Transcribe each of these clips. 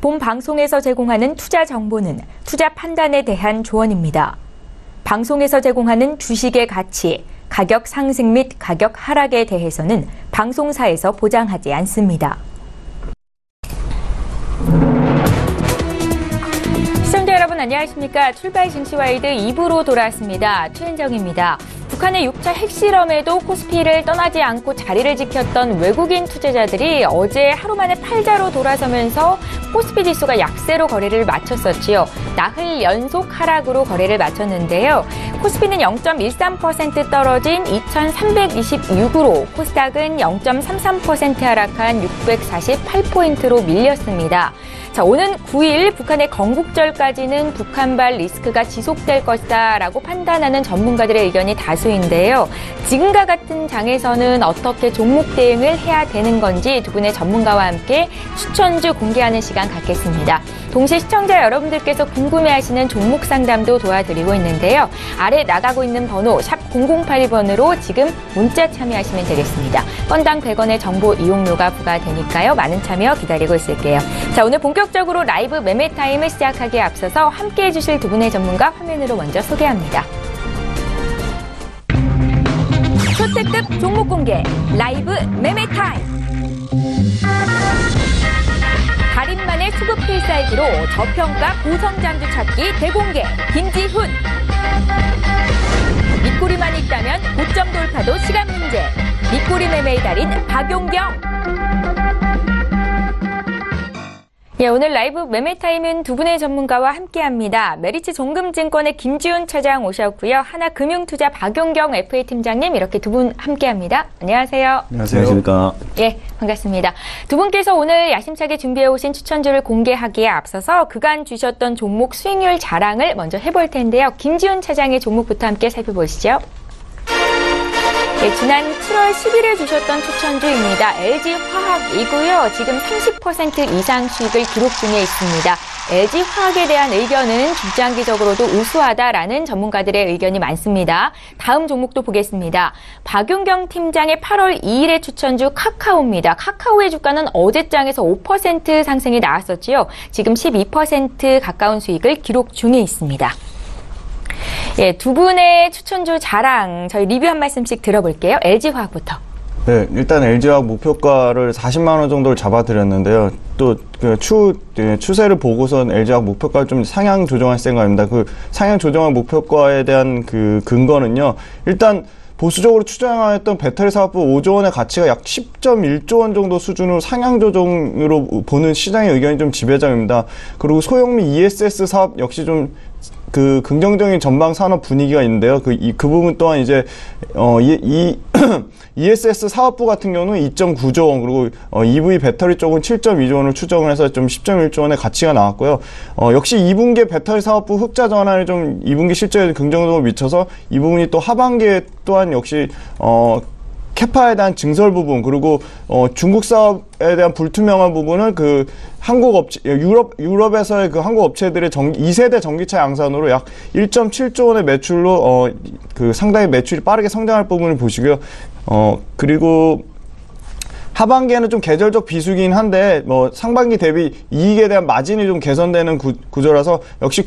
본 방송에서 제공하는 투자 정보는 투자 판단에 대한 조언입니다. 방송에서 제공하는 주식의 가치, 가격 상승 및 가격 하락에 대해서는 방송사에서 보장하지 않습니다. 시청자 여러분 안녕하십니까? 출발 증시와이드 2부로 돌아왔습니다. 최은정입니다. 북한의 6차 핵실험에도 코스피를 떠나지 않고 자리를 지켰던 외국인 투자자들이 어제 하루 만에 팔자로 돌아서면서 코스피 지수가 약세로 거래를 마쳤었지요. 나흘 연속 하락으로 거래를 마쳤는데요. 코스피는 0.13% 떨어진 2,326으로 코스닥은 0.33% 하락한 648포인트로 밀렸습니다. 자, 오는 9일 북한의 건국절까지는 북한발 리스크가 지속될 것이다라고 판단하는 전문가들의 의견이 다수인데요. 지금과 같은 장에서는 어떻게 종목 대응을 해야 되는 건지 두 분의 전문가와 함께 추천주 공개하는 시간 갖겠습니다. 동시에 시청자 여러분들께서 궁금해하시는 종목 상담도 도와드리고 있는데요. 아래 나가고 있는 번호 샵 0082번으로 지금 문자 참여하시면 되겠습니다. 건당 100원의 정보 이용료가 부과되니까요. 많은 참여 기다리고 있을게요. 자, 오늘 본격적으로 라이브 매매 타임을 시작하기에 앞서서 함께해 주실 두 분의 전문가 화면으로 먼저 소개합니다. 초특급 종목 공개 라이브 매매 타임. 달인 만의 수급 필살기로 저평가 고성장주 찾기 대공개 김지훈. 밑꼬리만 있다면 고점 돌파도 시간 문제. 밑꼬리 매매의 달인 박용경. 예, 오늘 라이브 매매타임은 두 분의 전문가와 함께합니다. 메리츠 종금증권의 김지훈 차장 오셨고요. 하나금융투자 박용경 FA 팀장님 이렇게 두 분 함께합니다. 안녕하세요. 안녕하십니까. 예, 반갑습니다. 두 분께서 오늘 야심차게 준비해오신 추천주를 공개하기에 앞서서 그간 주셨던 종목 수익률 자랑을 먼저 해볼 텐데요. 김지훈 차장의 종목부터 함께 살펴보시죠. 네, 지난 7월 10일에 주셨던 추천주입니다. LG화학이고요. 지금 30% 이상 수익을 기록 중에 있습니다. LG화학에 대한 의견은 중장기적으로도 우수하다라는 전문가들의 의견이 많습니다. 다음 종목도 보겠습니다. 박용경 팀장의 8월 2일에 추천주 카카오입니다. 카카오의 주가는 어제장에서 5% 상승이 나왔었지요. 지금 12% 가까운 수익을 기록 중에 있습니다. 예, 두 분의 추천주 자랑 저희 리뷰 한 말씀씩 들어볼게요. LG화학부터. 네, 일단 LG화학 목표가를 40만 원 정도를 잡아드렸는데요. 또 그 추세를 보고선 LG화학 목표가를 좀 상향 조정할 생각입니다. 그 상향 조정한 목표가에 대한 그 근거는요. 일단 보수적으로 추정하였던 배터리 사업부 5조 원의 가치가 약 10.1조 원 정도 수준으로 상향 조정으로 보는 시장의 의견이 좀 지배적입니다. 그리고 소형미 ESS 사업 역시 좀 그 긍정적인 전방 산업 분위기가 있는데요. 그 부분 또한 이제 ESS 사업부 같은 경우는 2.9조 원, 그리고 EV 배터리 쪽은 7.2조 원을 추정을 해서 좀 10.1조 원의 가치가 나왔고요. 역시 2분기에 배터리 사업부 흑자 전환이 좀 2분기 실적에 긍정적으로 미쳐서 이 부분이 또 하반기에 또한 역시 캐파에 대한 증설 부분, 그리고 중국 사업에 대한 불투명한 부분은 그 한국 업체, 유럽에서의 그 한국 업체들의 2세대 전기차 양산으로 약 1.7조 원의 매출로 그 상당히 매출이 빠르게 성장할 부분을 보시고요. 그리고 하반기에는 좀 계절적 비수기긴 한데 뭐 상반기 대비 이익에 대한 마진이 좀 개선되는 구조라서 역시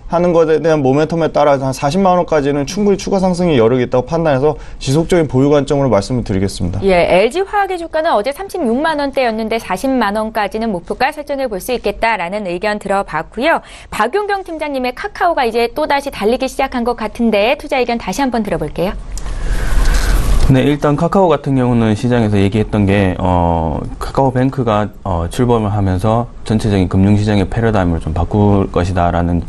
하는 것에 대한 모멘텀에 따라 한 40만 원까지는 충분히 추가 상승이 여력이 있다고 판단해서 지속적인 보유 관점으로 말씀을 드리겠습니다. 예, LG화학의 주가는 어제 36만 원대였는데 40만 원까지는 목표가 설정해 볼 수 있겠다라는 의견 들어봤고요. 박용경 팀장님의 카카오가 이제 또다시 달리기 시작한 것 같은데 투자 의견 다시 한번 들어볼게요. 네, 일단 카카오 같은 경우는 시장에서 얘기했던 게 카카오뱅크가 출범을 하면서 전체적인 금융시장의 패러다임을 좀 바꿀 것이다라는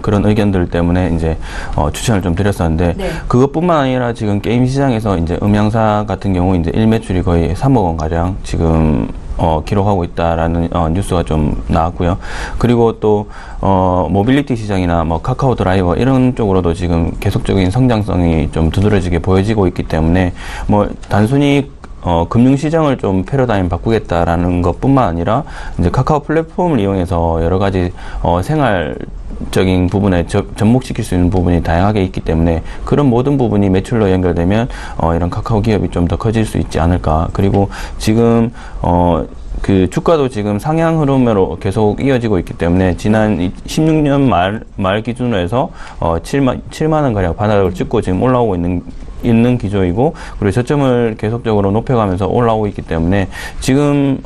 그런 의견들 때문에 이제 추천을 좀 드렸었는데, 네. 그것뿐만 아니라 지금 게임 시장에서 이제 음향사 같은 경우 이제 일매출이 거의 3억 원 가량 지금 기록하고 있다라는 뉴스가 좀 나왔고요. 그리고 또 모빌리티 시장이나 뭐 카카오 드라이버 이런 쪽으로도 지금 계속적인 성장성이 좀 두드러지게 보여지고 있기 때문에 뭐 단순히 금융시장을 좀 패러다임 바꾸겠다라는 것뿐만 아니라 이제 카카오 플랫폼을 이용해서 여러 가지 생활적인 부분에 접목시킬 수 있는 부분이 다양하게 있기 때문에 그런 모든 부분이 매출로 연결되면 이런 카카오 기업이 좀 더 커질 수 있지 않을까. 그리고 지금 그 주가도 지금 상향 흐름으로 계속 이어지고 있기 때문에 지난 16년 말 기준으로 해서 7만 원 가량 바닥을 찍고 지금 올라오고 있는 기조이고, 그리고 저점을 계속적으로 높여가면서 올라오고 있기 때문에 지금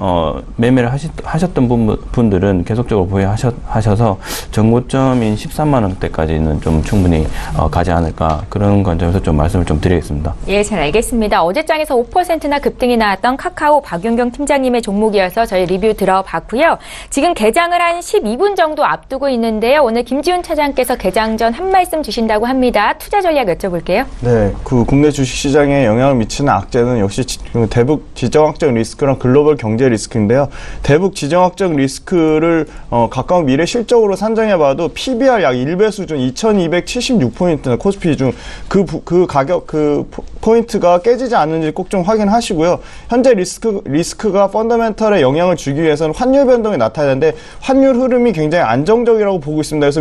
매매를 하셨던 분들은 계속적으로 보유하셔서 전고점인 13만 원대까지는 좀 충분히 가지 않을까, 그런 관점에서 좀 말씀을 좀 드리겠습니다. 예, 잘 알겠습니다. 어제장에서 5%나 급등이 나왔던 카카오 박윤경 팀장님의 종목이어서 저희 리뷰 들어봤고요. 지금 개장을 한 12분 정도 앞두고 있는데요. 오늘 김지훈 차장께서 개장 전 한 말씀 주신다고 합니다. 투자 전략 여쭤볼게요. 네, 국내 주식시장에 영향을 미치는 악재는 역시 대북 지정학적 리스크랑 글로벌 경제 리스크인데요. 대북 지정학적 리스크를 가까운 미래 실적으로 산정해봐도 PBR 약 1배 수준 2276포인트나 코스피 중 그 가격, 그 포인트가 깨지지 않는지 꼭 좀 확인하시고요. 현재 리스크가 펀더멘털에 영향을 주기 위해서는 환율 변동이 나타나는데 환율 흐름이 굉장히 안정적이라고 보고 있습니다. 그래서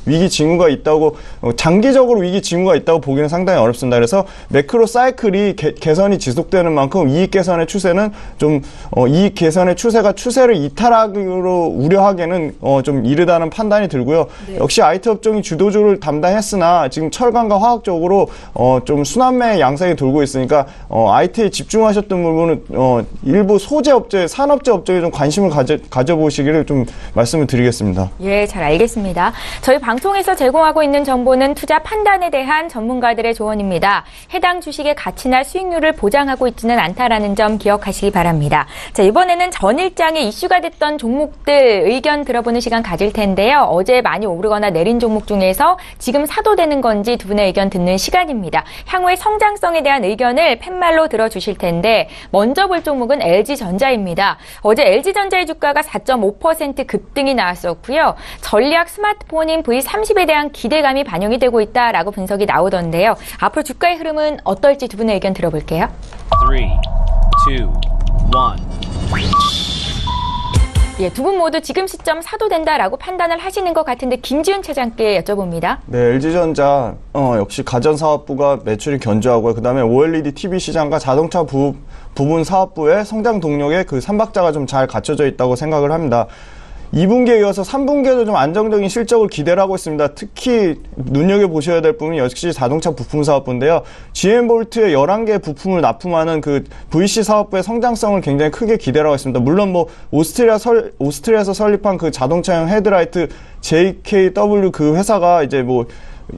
위기 징후가 있다고, 장기적으로 위기 징후가 있다고 보기는 상당히 어렵습니다. 그래서 매크로 사이클이 개선이 지속되는 만큼 이익 개선의 추세는 이익 개선의 추세가 추세를 이탈하기로 우려하기에는 좀 이르다는 판단이 들고요. 네. 역시 IT 업종이 주도주를 담당했으나 지금 철강과 화학 쪽으로 좀 순환매 양상이 돌고 있으니까 IT에 집중하셨던 부분은 일부 소재 업체, 산업재 업종에 좀 관심을 가져보시기를 좀 말씀을 드리겠습니다. 예, 잘 알겠습니다. 저희 방송에서 제공하고 있는 정보는 투자 판단에 대한 전문가들의 조언입니다. 해당 주식의 가치나 수익률을 보장하고 있지는 않다라는 점 기억하시기 바랍니다. 자, 이번에는 전일장에 이슈가 됐던 종목들 의견 들어보는 시간 가질 텐데요. 어제 많이 오르거나 내린 종목 중에서 지금 사도 되는 건지 두 분의 의견 듣는 시간입니다. 향후의 성장성에 대한 의견을 팻말로 들어주실 텐데 먼저 볼 종목은 LG전자입니다. 어제 LG전자의 주가가 4.5% 급등이 나왔었고요. 전략 스마트폰인 V30에 대한 기대감이 반영이 되고 있다라고 분석이 나오던데요. 앞으로 주가의 흐름은 어떨지 두 분의 의견 들어볼게요. 3, 2, 1. 예, 두 분 모두 지금 시점 사도 된다라고 판단을 하시는 것 같은데 김지훈 차장께 여쭤봅니다. 네, LG전자 역시 가전사업부가 매출이 견조하고요. 그다음에 OLED TV 시장과 자동차 부분 사업부의 성장 동력에 그 삼박자가 좀 잘 갖춰져 있다고 생각을 합니다. 2분기에 이어서 3분기에도 좀 안정적인 실적을 기대를 하고 있습니다. 특히 눈여겨보셔야 될 부분이 역시 자동차 부품 사업부인데요. GM볼트의 11개의 부품을 납품하는 그 VC 사업부의 성장성을 굉장히 크게 기대를 하고 있습니다. 물론 오스트리아에서 설립한 그 자동차용 헤드라이트 JKW 그 회사가 이제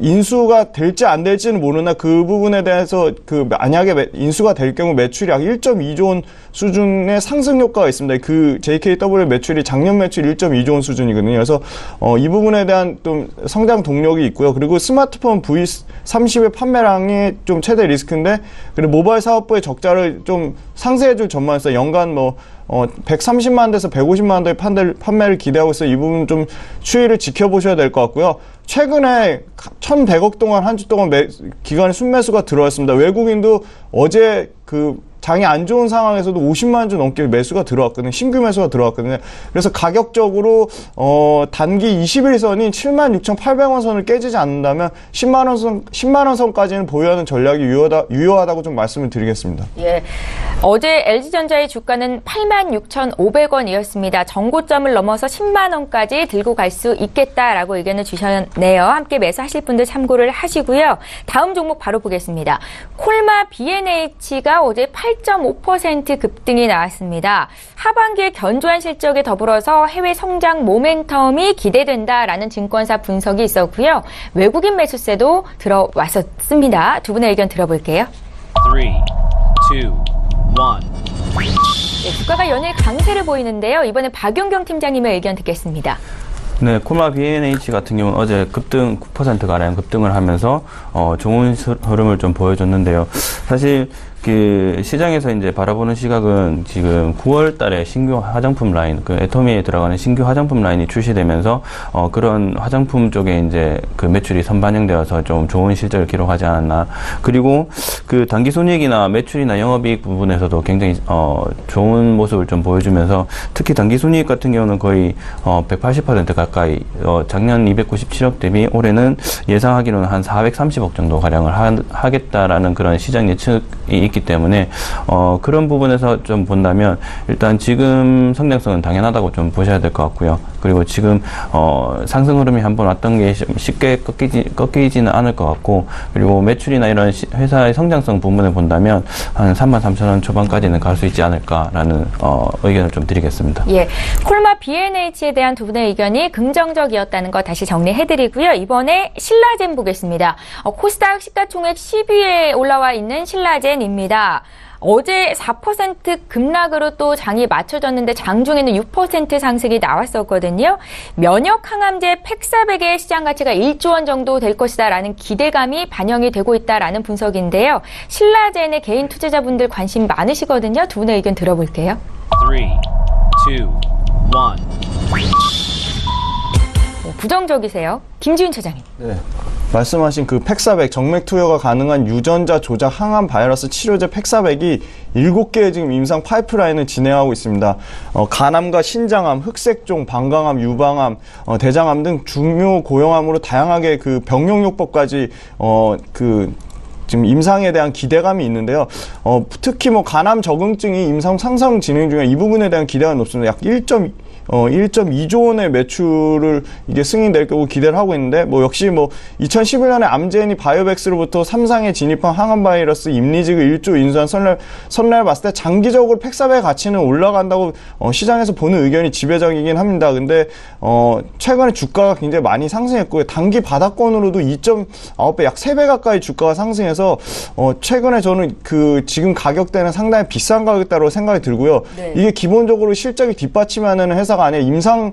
인수가 될지 안 될지는 모르나 그 부분에 대해서 만약에 인수가 될 경우 매출이 약 1.2조 원 수준의 상승 효과가 있습니다. 그 JKW 매출이 작년 매출 1.2조 원 수준이거든요. 그래서 이 부분에 대한 좀 성장 동력이 있고요. 그리고 스마트폰 V30의 판매량이 좀 최대 리스크인데, 그리고 모바일 사업부의 적자를 좀 상쇄해줄 전망에서 연간 130만 대에서 150만 대의 판매를 기대하고 있어요. 이 부분 좀 추이를 지켜보셔야 될 것 같고요. 최근에 1,100억 동안 한 주 동안 기관의 순매수가 들어왔습니다. 외국인도 어제 장이 안 좋은 상황에서도 50만 주 넘게 매수가 들어왔거든요. 신규 매수가 들어왔거든요. 그래서 가격적으로 단기 21선인 76,800원 선을 깨지지 않는다면 10만 원 선까지는 보유하는 전략이 유효하다고 좀 말씀을 드리겠습니다. 예. 어제 LG전자의 주가는 86,500원이었습니다. 정고점을 넘어서 10만 원까지 들고 갈 수 있겠다라고 의견을 주셨네요. 함께 매수하실 분들 참고를 하시고요. 다음 종목 바로 보겠습니다. 콜마 B&H가 어제 8.5% 급등이 나왔습니다. 하반기에 견조한 실적에 더불어서 해외 성장 모멘텀이 기대된다라는 증권사 분석이 있었고요. 외국인 매수세도 들어왔었습니다. 두 분의 의견 들어볼게요. 3, 2, 1. 네, 주가가 연일 강세를 보이는데요. 이번에 박윤경 팀장님의 의견 듣겠습니다. 네, 콜마 B&H 같은 경우는 어제 9%가량 급등을 하면서 좋은 흐름을 좀 보여줬는데요. 사실 그 시장에서 이제 바라보는 시각은 지금 9월 달에 신규 화장품 라인, 애터미에 들어가는 신규 화장품 라인이 출시되면서 그런 화장품 쪽에 이제 그 매출이 선반영되어서 좀 좋은 실적을 기록하지 않았나. 그리고 그 단기 손익이나 매출이나 영업이익 부분에서도 굉장히 좋은 모습을 좀 보여주면서 특히 단기 손익 같은 경우는 거의 180% 가까이 작년 297억 대비 올해는 예상하기로는 한 430억 정도 가량을 하겠다라는 그런 시장 예측이 있기 있기 때문에 그런 부분에서 좀 본다면 일단 지금 성장성은 당연하다고 좀 보셔야 될 것 같고요. 그리고 지금 상승 흐름이 한번 왔던 게 쉽게 꺾이지는 않을 것 같고, 그리고 매출이나 이런 회사의 성장성 부분을 본다면 한 33,000원 초반까지는 갈 수 있지 않을까라는 의견을 좀 드리겠습니다. 예, 콜마 B&H에 대한 두 분의 의견이 긍정적이었다는 거 다시 정리해드리고요. 이번에 신라젠 보겠습니다. 코스닥 시가총액 10위에 올라와 있는 신라젠입니다. 어제 4% 급락으로 또 장이 맞춰졌는데 장중에는 6% 상승이 나왔었거든요. 면역 항암제 팩사백의 시장 가치가 1조 원 정도 될 것이다라는 기대감이 반영이 되고 있다라는 분석인데요. 신라젠의 개인 투자자분들 관심 많으시거든요. 두 분의 의견 들어볼게요. 3, 2, 1. 부정적이세요. 김지윤 차장님. 네. 말씀하신 그 팩사백, 정맥 투여가 가능한 유전자 조작 항암 바이러스 치료제 팩사백이 7개의 지금 임상 파이프라인을 진행하고 있습니다. 간암과 신장암, 흑색종, 방광암, 유방암, 대장암 등 중요 고형암으로 다양하게 그 병용요법까지 지금 임상에 대한 기대감이 있는데요. 특히 뭐 간암 적응증이 임상 상상 진행 중에 이 부분에 대한 기대가 높습니다. 약 1.2조 원의 매출을 이게 승인될 거고 기대를 하고 있는데, 뭐 역시 뭐 2011년에 암제니 바이오백스로부터 3상에 진입한 항암 바이러스 임리지그 1조 인수한 선례를 봤을 때 장기적으로 팩사백의 가치는 올라간다고 시장에서 보는 의견이 지배적이긴 합니다. 근데 최근에 주가가 굉장히 많이 상승했고, 단기 바닥권으로도 2.9배, 약 3배 가까이 주가가 상승해서 최근에 저는 그 지금 가격대는 상당히 비싼 가격대라고 생각이 들고요. 네. 이게 기본적으로 실적이 뒷받침하는 회사가 아니라 임상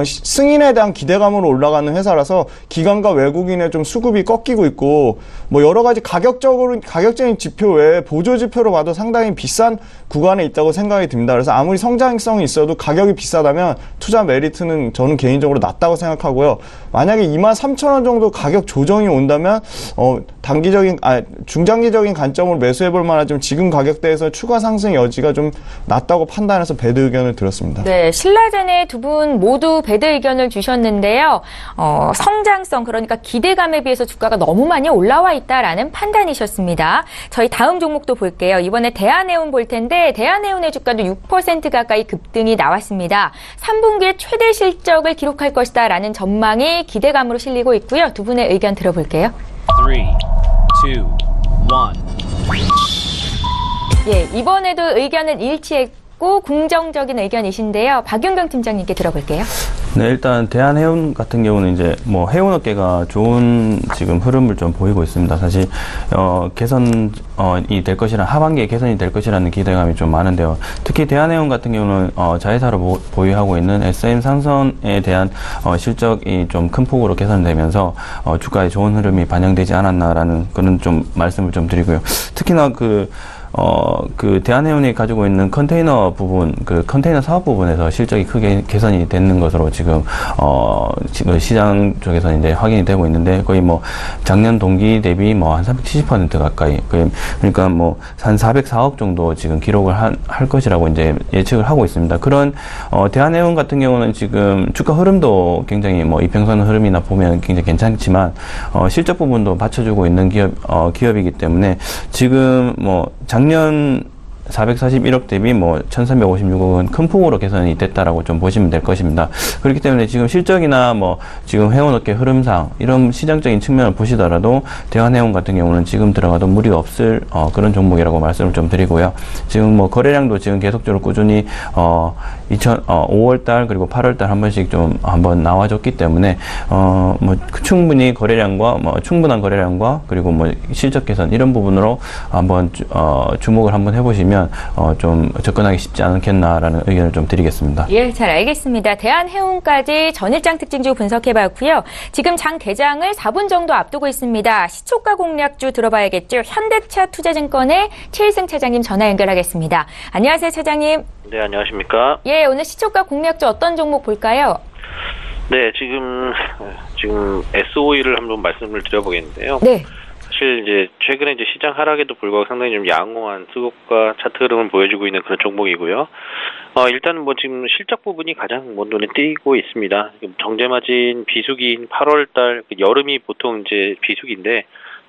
승인에 대한 기대감으로 올라가는 회사라서 기관과 외국인의 좀 수급이 꺾이고 있고, 뭐 여러 가지 가격적인 지표 외에 보조 지표로 봐도 상당히 비싼 구간에 있다고 생각이 듭니다. 그래서 아무리 성장성이 있어도 가격이 비싸다면 투자 메리트는 저는 개인적으로 낮다고 생각하고요. 만약에 23,000원 정도 가격 조정이 온다면 중장기적인 관점으로 매수해볼 만하지만 지금 가격대에서 추가 상승 여지가 좀 낮다고 판단해서 배드 의견을 들었습니다. 네, 신라젠의 두 분 모두 배드 의견을 주셨는데요. 성장성, 그러니까 기대감에 비해서 주가가 너무 많이 올라와 있다라는 판단이셨습니다. 저희 다음 종목도 볼게요. 이번에 대한해운 볼 텐데 대한해운의 주가도 6% 가까이 급등이 나왔습니다. 3분기에 최대 실적을 기록할 것이다라는 전망이 기대감으로 실리고 있고요. 두 분의 의견 들어볼게요. 3, 2, 1. 예, 이번에도 의견은 일치했고 긍정적인 의견이신데요. 박윤경 팀장님께 들어볼게요. 네, 일단 대한해운 같은 경우는 이제 뭐 해운업계가 좋은 지금 흐름을 좀 보이고 있습니다. 사실 개선이 될 것이라, 하반기에 개선이 될 것이라는 기대감이 좀 많은데요. 특히 대한해운 같은 경우는 자회사로 보유하고 있는 SM 상선에 대한 실적이 좀 큰 폭으로 개선되면서 주가에 좋은 흐름이 반영되지 않았나라는 그런 좀 말씀을 좀 드리고요. 특히나 그 대한해운이 가지고 있는 컨테이너 부분, 그 컨테이너 사업 부분에서 실적이 크게 개선이 되는 것으로 지금 시장 쪽에서 이제 확인이 되고 있는데, 거의 뭐 작년 동기 대비 뭐 한 370% 가까이, 그러니까 뭐 한 404억 정도 지금 기록을 할 것이라고 이제 예측을 하고 있습니다. 그런 대한해운 같은 경우는 지금 주가 흐름도 굉장히 뭐 이평선 흐름이나 보면 굉장히 괜찮지만 실적 부분도 받쳐주고 있는 기업이기 때문에 지금 뭐 작년 441억 대비 뭐 1356억은 큰 폭으로 개선이 됐다라고 좀 보시면 될 것입니다. 그렇기 때문에 지금 실적이나 뭐 지금 해운업계 흐름상 이런 시장적인 측면을 보시더라도 대한해운 같은 경우는 지금 들어가도 무리가 없을 그런 종목이라고 말씀을 좀 드리고요. 지금 뭐 거래량도 지금 계속적으로 꾸준히 5월달 그리고 8월달 한 번씩 좀 한번 나와줬기 때문에 뭐 충분히 거래량과 충분한 거래량과 그리고 뭐 실적 개선 이런 부분으로 한번 주목을 한번 해보시면 좀 접근하기 쉽지 않겠나라는 의견을 좀 드리겠습니다. 예, 잘 알겠습니다. 대한해운까지 전일장 특징주 분석해봤고요. 지금 장 개장을 4분 정도 앞두고 있습니다. 시초가 공략주 들어봐야겠죠. 현대차 투자증권의 최일승 차장님 전화 연결하겠습니다. 안녕하세요, 차장님. 네, 안녕하십니까? 예, 오늘 시초가 공략주 어떤 종목 볼까요? 네, 지금 SOE를 한번 말씀을 드려보겠는데요. 네. 사실 이제 최근에 이제 시장 하락에도 불구하고 상당히 좀 양호한 수급과 차트 흐름을 보여주고 있는 그런 종목이고요. 일단 뭐 지금 실적 부분이 가장 뭐 눈에 띄고 있습니다. 정제마진 비수기인 8월달 여름이 보통 이제 비수기인데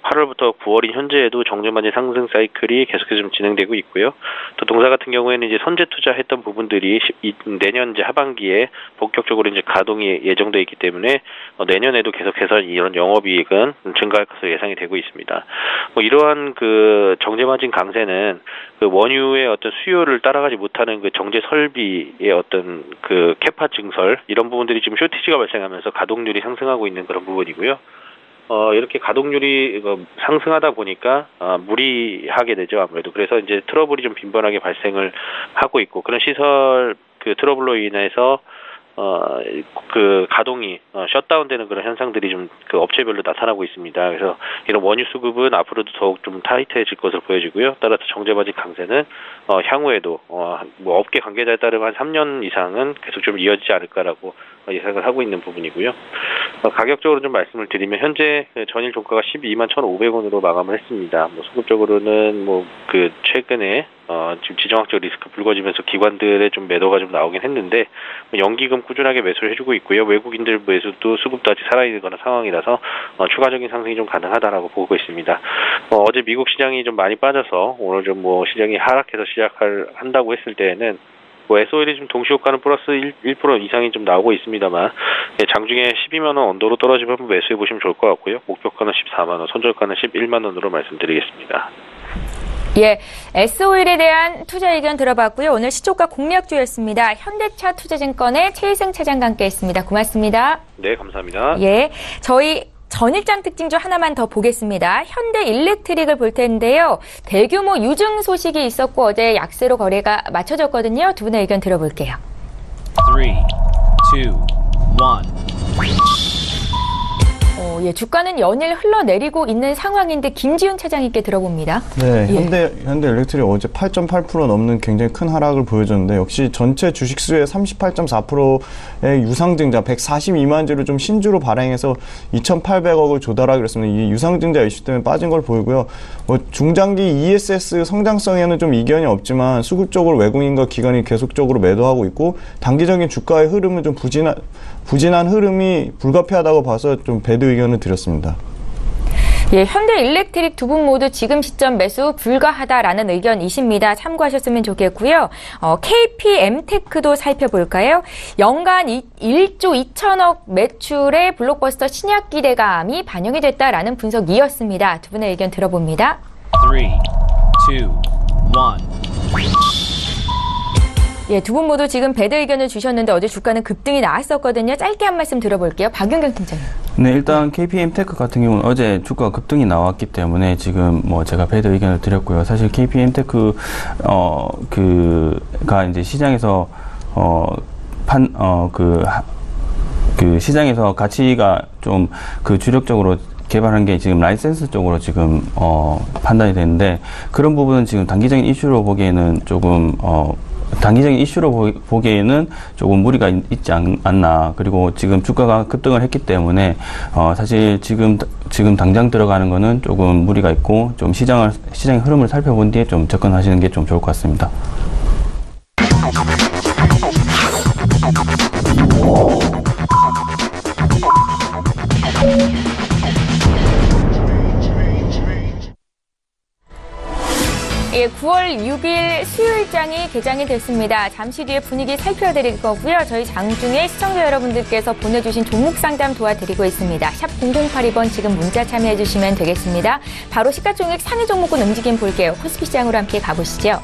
8월부터 9월인 현재에도 정제마진 상승 사이클이 계속해서 좀 진행되고 있고요. 또 동사 같은 경우에는 이제 선제 투자했던 부분들이 내년 이제 하반기에 본격적으로 이제 가동이 예정돼 있기 때문에 내년에도 계속해서 이런 영업이익은 증가할 것으로 예상이 되고 있습니다. 이러한 그 정제마진 강세는 그 원유의 어떤 수요를 따라가지 못하는 그 정제 설비의 어떤 그 캐파 증설 이런 부분들이 지금 쇼티지가 발생하면서 가동률이 상승하고 있는 그런 부분이고요. 이렇게 가동률이 상승하다 보니까 무리하게 되죠, 아무래도. 그래서 이제 트러블이 좀 빈번하게 발생을 하고 있고, 그런 시설 그 트러블로 인해서 그 가동이 셧다운되는 그런 현상들이 좀 그 업체별로 나타나고 있습니다. 그래서 이런 원유 수급은 앞으로도 더욱 좀 타이트해질 것으로 보여지고요. 따라서 정제마진 강세는 향후에도 뭐 업계 관계자에 따르면 한 3년 이상은 계속 좀 이어지지 않을까라고 예상을 하고 있는 부분이고요. 가격적으로 좀 말씀을 드리면 현재 전일 종가가 12만 1,500원으로 마감을 했습니다. 수급적으로는 그 최근에 지금 지정학적 리스크 불거지면서 기관들의 좀 매도가 좀 나오긴 했는데 연기금 꾸준하게 매수를 해주고 있고요. 외국인들 매수도 수급도 아직 살아있는 그런 상황이라서 추가적인 상승이 좀 가능하다라고 보고 있습니다. 어제 미국 시장이 좀 많이 빠져서 오늘 좀 시장이 하락해서 한다고 했을 때에는 SOL이 좀 동시효과는 플러스 1% 이상이 좀 나오고 있습니다만 장중에 12만 원 언더로 떨어지면 매수해 보시면 좋을 것 같고요. 목표가는 14만 원, 손절가는 11만 원으로 말씀드리겠습니다. 예, SOL에 대한 투자 의견 들어봤고요. 오늘 시초가 공략주였습니다. 현대차 투자증권의 최희승 차장과 함께했습니다. 고맙습니다. 네, 감사합니다. 예, 저희 전일장 특징주 하나만 더 보겠습니다. 현대 일렉트릭을 볼 텐데요. 대규모 유증 소식이 있었고 어제 약세로 거래가 맞춰졌거든요. 두 분의 의견 들어볼게요. 3, 2, 1. 예, 주가는 연일 흘러내리고 있는 상황인데 김지훈 차장님께 들어봅니다. 네, 예. 현대 일렉트릭 어제 8.8% 넘는 굉장히 큰 하락을 보여줬는데 역시 전체 주식 수의 38.4%의 유상증자 142만 주를 좀 신주로 발행해서 2,800억을 조달하기로 했습니다. 이 유상증자 이슈 때문에 빠진 걸 보이고요. 중장기 ESS 성장성에는 좀 이견이 없지만 수급적으로 외국인과 기관이 계속적으로 매도하고 있고 단기적인 주가의 흐름은 좀 부진한 흐름이 불가피하다고 봐서 좀 배드 의견을 드렸습니다. 예, 현대 일렉트릭 두 분 모두 지금 시점 매수 불가하다라는 의견이십니다. 참고하셨으면 좋겠고요. KPM테크도 살펴볼까요? 연간 1조 2천억 매출의 블록버스터 신약 기대감이 반영이 됐다라는 분석이었습니다. 두 분의 의견 들어봅니다. 3, 2, 1. 예, 두 분 모두 지금 배드 의견을 주셨는데 어제 주가는 급등이 나왔었거든요. 짧게 한 말씀 들어볼게요. 박윤경 팀장님. 네, 일단 KPM테크 같은 경우는 어제 주가 급등이 나왔기 때문에 지금 제가 배드 의견을 드렸고요. 사실 KPM테크 가 이제 시장에서 시장에서 가치가 좀 주력적으로 개발한 게 지금 라이센스 쪽으로 지금 판단이 되는데 그런 부분은 지금 단기적인 이슈로 보기에는 조금 단기적인 이슈로 보기에는 조금 무리가 있지 않나. 그리고 지금 주가가 급등을 했기 때문에 사실 지금 당장 들어가는 거는 조금 무리가 있고 좀 시장의 흐름을 살펴본 뒤에 좀 접근하시는 게 좀 좋을 것 같습니다. 예, 9월 6일 수요일장이 개장이 됐습니다. 잠시 뒤에 분위기 살펴드릴 거고요. 저희 장중에 시청자 여러분들께서 보내주신 종목 상담 도와드리고 있습니다. 샵 0082번 지금 문자 참여해주시면 되겠습니다. 바로 시가총액 상위 종목군 움직임 볼게요. 코스피 시장으로 함께 가보시죠.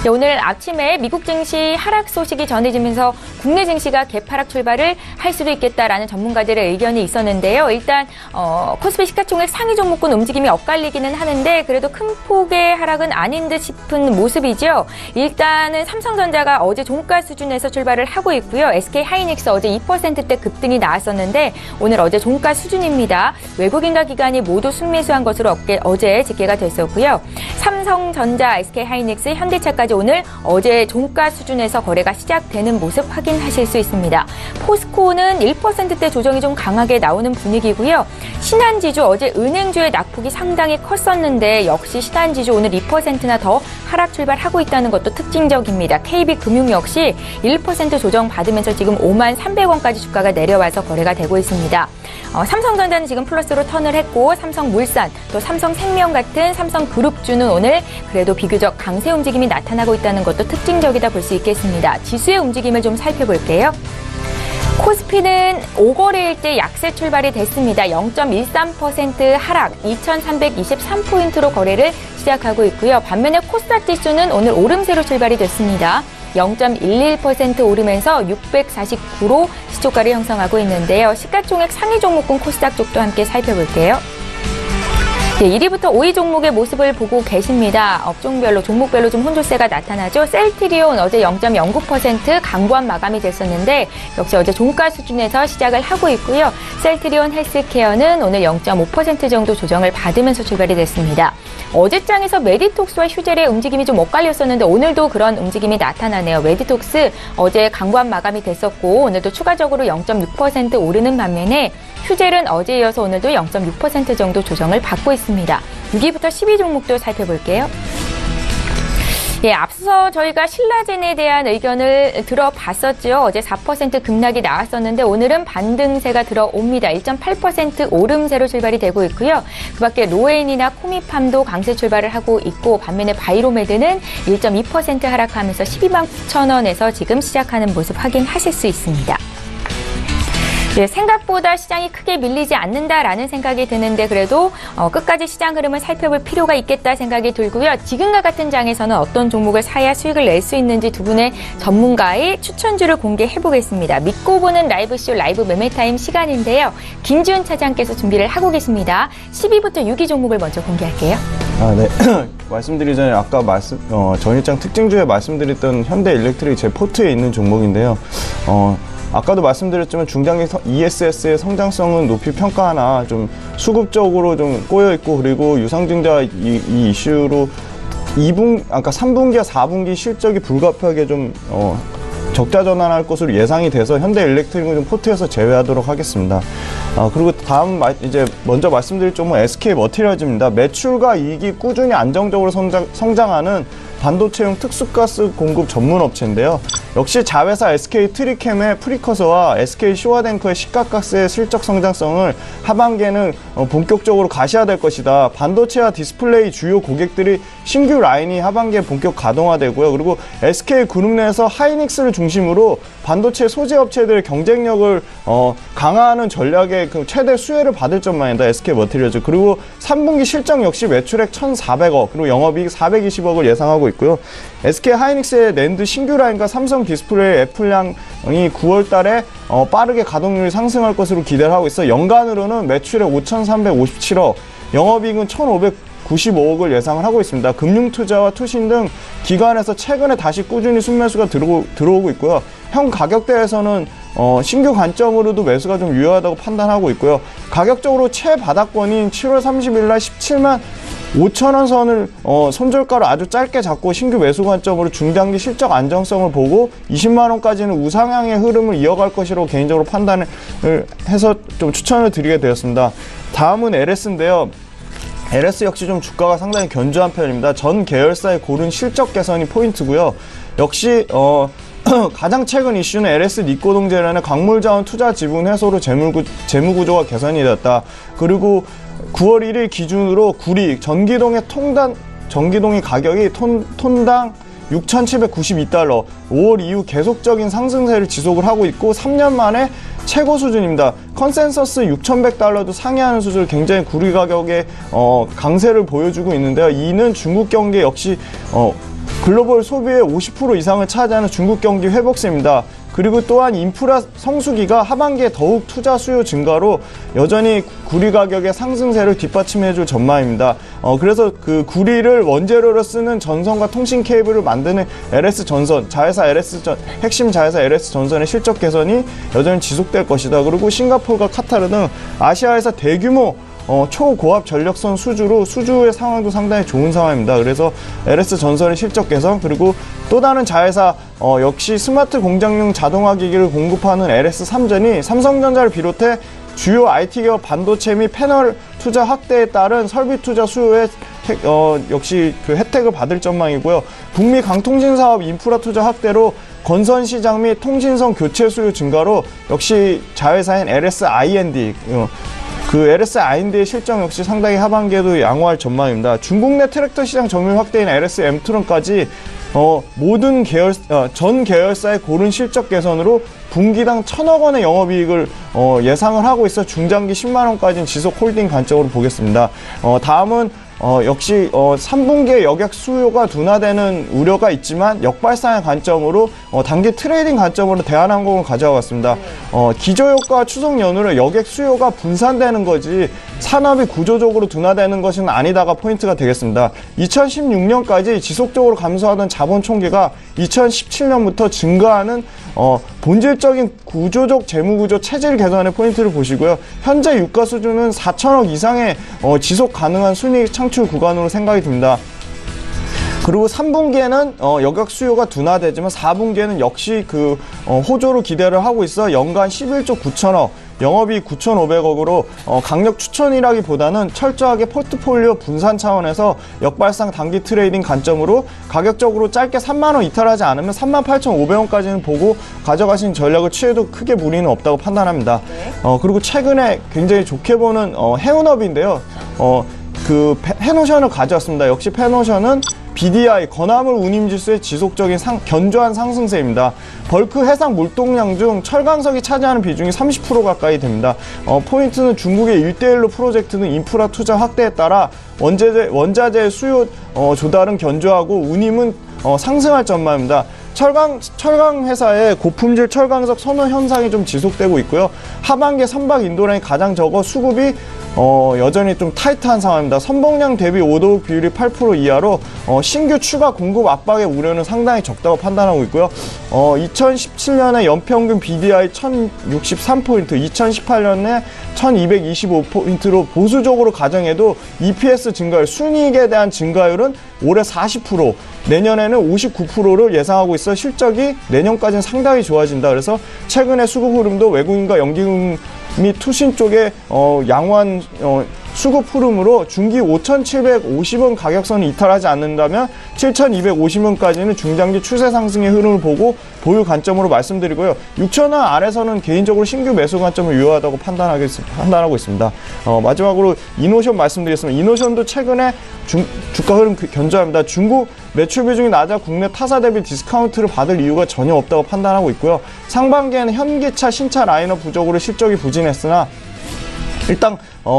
네, 오늘 아침에 미국 증시 하락 소식이 전해지면서 국내 증시가 개파락 출발을 할 수도 있겠다라는 전문가들의 의견이 있었는데요. 일단 코스피 시가총액 상위 종목군 움직임이 엇갈리기는 하는데 그래도 큰 폭의 하락은 아닌 듯 싶은 모습이죠. 일단은 삼성전자가 어제 종가 수준에서 출발을 하고 있고요. SK하이닉스 어제 2%대 급등이 나왔었는데 오늘 어제 종가 수준입니다. 외국인과 기관이 모두 순매수한 것으로 어제 집계가 됐었고요. 삼성전자, SK하이닉스, 현대차까지 오늘 어제 종가 수준에서 거래가 시작되는 모습 확인하실 수 있습니다. 포스코는 1%대 조정이 좀 강하게 나오는 분위기고요. 신한지주 어제 은행주의 낙폭이 상당히 컸었는데 역시 신한지주 오늘 2%나 더 하락 출발하고 있다는 것도 특징적입니다. KB금융 역시 1% 조정받으면서 지금 53,300원까지 주가가 내려와서 거래가 되고 있습니다. 삼성전자는 지금 플러스로 턴을 했고 삼성물산 또 삼성생명 같은 삼성그룹주는 오늘 그래도 비교적 강세 움직임이 나타나고 있다는 것도 특징적이다 볼 수 있겠습니다. 지수의 움직임을 좀 살펴볼게요. 코스피는 5거래일 때 약세 출발이 됐습니다. 0.13% 하락, 2,323포인트로 거래를 시작하고 있고요. 반면에 코스닥 지수는 오늘 오름세로 출발이 됐습니다. 0.11% 오르면서 649로 시초가를 형성하고 있는데요. 시가총액 상위 종목군 코스닥 쪽도 함께 살펴볼게요. 네, 1위부터 5위 종목의 모습을 보고 계십니다. 업종별로, 종목별로 좀 혼조세가 나타나죠. 셀트리온 어제 0.09% 강보한 마감이 됐었는데 역시 어제 종가 수준에서 시작을 하고 있고요. 셀트리온 헬스케어는 오늘 0.5% 정도 조정을 받으면서 출발이 됐습니다. 어제장에서 메디톡스와 휴젤의 움직임이 좀 엇갈렸었는데 오늘도 그런 움직임이 나타나네요. 메디톡스 어제 강보한 마감이 됐었고 오늘도 추가적으로 0.6% 오르는 반면에 휴젤은 어제에 이어서 오늘도 0.6% 정도 조정을 받고 있습니다. 6위부터 10위 종목도 살펴볼게요. 예, 앞서 저희가 신라젠에 대한 의견을 들어봤었죠. 어제 4% 급락이 나왔었는데 오늘은 반등세가 들어옵니다. 1.8% 오름세로 출발이 되고 있고요. 그 밖에 로에인이나 코미팜도 강세 출발을 하고 있고 반면에 바이로메드는 1.2% 하락하면서 129,000원에서 지금 시작하는 모습 확인하실 수 있습니다. 네, 생각보다 시장이 크게 밀리지 않는다라는 생각이 드는데 그래도 끝까지 시장 흐름을 살펴볼 필요가 있겠다 생각이 들고요. 지금과 같은 장에서는 어떤 종목을 사야 수익을 낼 수 있는지 두 분의 전문가의 추천주를 공개해 보겠습니다. 믿고 보는 라이브쇼 라이브 매매타임 시간인데요. 김지훈 차장께서 준비를 하고 계십니다. 10위부터 6위 종목을 먼저 공개할게요. 네. 말씀드리기 전에 아까 전일장 특징주에 말씀드렸던 현대일렉트릭 제 포트에 있는 종목인데요. 아까도 말씀드렸지만 중장기 ESS의 성장성은 높이 평가하나 좀 수급적으로 좀 꼬여있고 그리고 유상증자 이 이슈로 3분기와 4분기 실적이 불가피하게 좀 적자 전환할 것으로 예상이 돼서 현대일렉트릭은 좀 포트에서 제외하도록 하겠습니다. 그리고 다음 이제 먼저 말씀드릴 종목은 SK머티리얼즈입니다. 매출과 이익이 꾸준히 안정적으로 성장하는 반도체용 특수가스 공급 전문 업체인데요. 역시 자회사 SK트리캠의 프리커서와 SK시와덴커의 시가가스의 실적 성장성을 하반기에는 본격적으로 가시화될 것이다. 반도체와 디스플레이 주요 고객들이 신규 라인이 하반기에 본격 가동화되고요. 그리고 SK그룹 내에서 하이닉스를 중심으로 반도체 소재 업체들의 경쟁력을 강화하는 전략의 그 최대 수혜를 받을 전망입니다. SK머티리얼즈. 그리고 3분기 실적 역시 매출액 1,400억 그리고 영업이익 420억을 예상하고 있고요. SK하이닉스의 낸드 신규 라인과 삼성 디스플레이 애플량이 9월 달에 빠르게 가동률이 상승할 것으로 기대를 하고 있어 연간으로는 매출액 5,357억, 영업이익은 1,595억을 예상을 하고 있습니다. 금융투자와 투신 등 기관에서 최근에 다시 꾸준히 순매수가 들어오고 있고요. 현 가격대에서는 신규 관점으로도 매수가 좀 유효하다고 판단하고 있고요. 가격적으로 최바닥권인 7월 30일 날 17만 5천원 선을 손절가로 아주 짧게 잡고 신규 매수 관점으로 중장기 실적 안정성을 보고 20만원까지는 우상향의 흐름을 이어갈 것이라고 개인적으로 판단을 해서 좀 추천을 드리게 되었습니다. 다음은 LS인데요. LS 역시 좀 주가가 상당히 견조한 편입니다. 전 계열사의 고른 실적 개선이 포인트고요. 역시 가장 최근 이슈는 LS 니코동재련의 광물자원 투자 지분 해소로 재무구조가 개선이 되었다. 그리고 9월 1일 기준으로 구리 전기동의 가격이 톤당 6,792달러, 5월 이후 계속적인 상승세를 지속을 하고 있고 3년 만에 최고 수준입니다. 컨센서스 6,100달러도 상회하는 수준을 굉장히 구리 가격의 강세를 보여주고 있는데요. 이는 중국 경기 역시 글로벌 소비의 50% 이상을 차지하는 중국 경기 회복세입니다. 그리고 또한 인프라 성수기가 하반기에 더욱 투자 수요 증가로 여전히 구리 가격의 상승세를 뒷받침해줄 전망입니다. 그래서 그 구리를 원재료로 쓰는 전선과 통신 케이블을 만드는 LS전선, 핵심 자회사 LS전선의 실적 개선이 여전히 지속될 것이다. 그리고 싱가포르와 카타르 등 아시아에서 대규모 초고압 전력선 수주의 상황도 상당히 좋은 상황입니다. 그래서 LS전선의 실적 개선, 그리고 또 다른 자회사 역시 스마트 공장용 자동화 기기를 공급하는 LS삼전이 삼성전자를 비롯해 주요 IT 기업 반도체 및 패널 투자 확대에 따른 설비 투자 수요의 역시 그 혜택을 받을 전망이고요. 북미 강통신 사업 인프라 투자 확대로 건선 시장 및 통신선 교체 수요 증가로 역시 자회사인 LSIND 그 LSIND의 실적 역시 상당히 하반기에도 양호할 전망입니다. 중국 내 트랙터 시장 점유율 확대인 LS엠트론까지 모든 전 계열사의 고른 실적 개선으로 분기당 1,000억 원의 영업이익을 예상을 하고 있어 중장기 10만 원까지는 지속 홀딩 관점으로 보겠습니다. 다음은 역시 3분기에 여객 수요가 둔화되는 우려가 있지만 역발상의 관점으로 단기 트레이딩 관점으로 대한항공을 가져왔습니다. 기저효과 추석 연휴로 여객 수요가 분산되는 거지 산업이 구조적으로 둔화되는 것은 아니다가 포인트가 되겠습니다. 2016년까지 지속적으로 감소하던 자본 총계가 2017년부터 증가하는 본질적인 구조적 재무구조 체질 개선의 포인트를 보시고요. 현재 유가 수준은 4천억 이상의 지속 가능한 순이익 창출 구간으로 생각이 듭니다. 그리고 3분기에는 여객 수요가 둔화되지만 4분기에는 역시 그 호조로 기대를 하고 있어 연간 11조 9천억 영업이익 9,500억으로 강력 추천이라기보다는 철저하게 포트폴리오 분산 차원에서 역발상 단기 트레이딩 관점으로 가격적으로 짧게 3만 원 이탈하지 않으면 38,500원까지는 보고 가져가신 전략을 취해도 크게 무리는 없다고 판단합니다. 그리고 최근에 굉장히 좋게 보는 해운업인데요. 그 페노션을 가져왔습니다. 역시 페노션은 BDI 건화물 운임지수의 지속적인 견조한 상승세입니다. 벌크 해상 물동량 중 철강석이 차지하는 비중이 30% 가까이 됩니다. 포인트는 중국의 1대1로 프로젝트 등 인프라 투자 확대에 따라 원자재 수요 조달은 견조하고 운임은 상승할 전망입니다. 철강 회사의 고품질 철강석 선호 현상이 좀 지속되고 있고요. 하반기에 선박 인도량이 가장 적어 수급이 여전히 좀 타이트한 상황입니다. 선봉량 대비 오더북 비율이 8% 이하로 신규 추가 공급 압박의 우려는 상당히 적다고 판단하고 있고요. 2017년에 연평균 BDI 1063포인트, 2018년에 1225포인트로 보수적으로 가정해도 EPS 증가율, 순이익에 대한 증가율은 올해 40%, 내년에는 59%를 예상하고 있어 실적이 내년까지는 상당히 좋아진다. 그래서 최근에 수급 흐름도 외국인과 연기금 및 투신 쪽에 양호한 수급 흐름으로 중기 5,750원 가격선을 이탈하지 않는다면 7,250원까지는 중장기 추세 상승의 흐름을 보고 보유 관점으로 말씀드리고요. 6,000원 아래서는 개인적으로 신규 매수 관점을 유효하다고 판단하고 있습니다. 마지막으로 이노션 말씀드리겠습니다. 이노션도 최근에 주가 흐름 견조합니다. 중국 매출 비중이 낮아 국내 타사 대비 디스카운트를 받을 이유가 전혀 없다고 판단하고 있고요. 상반기에는 현기차, 신차 라인업 부족으로 실적이 부진했으나 일단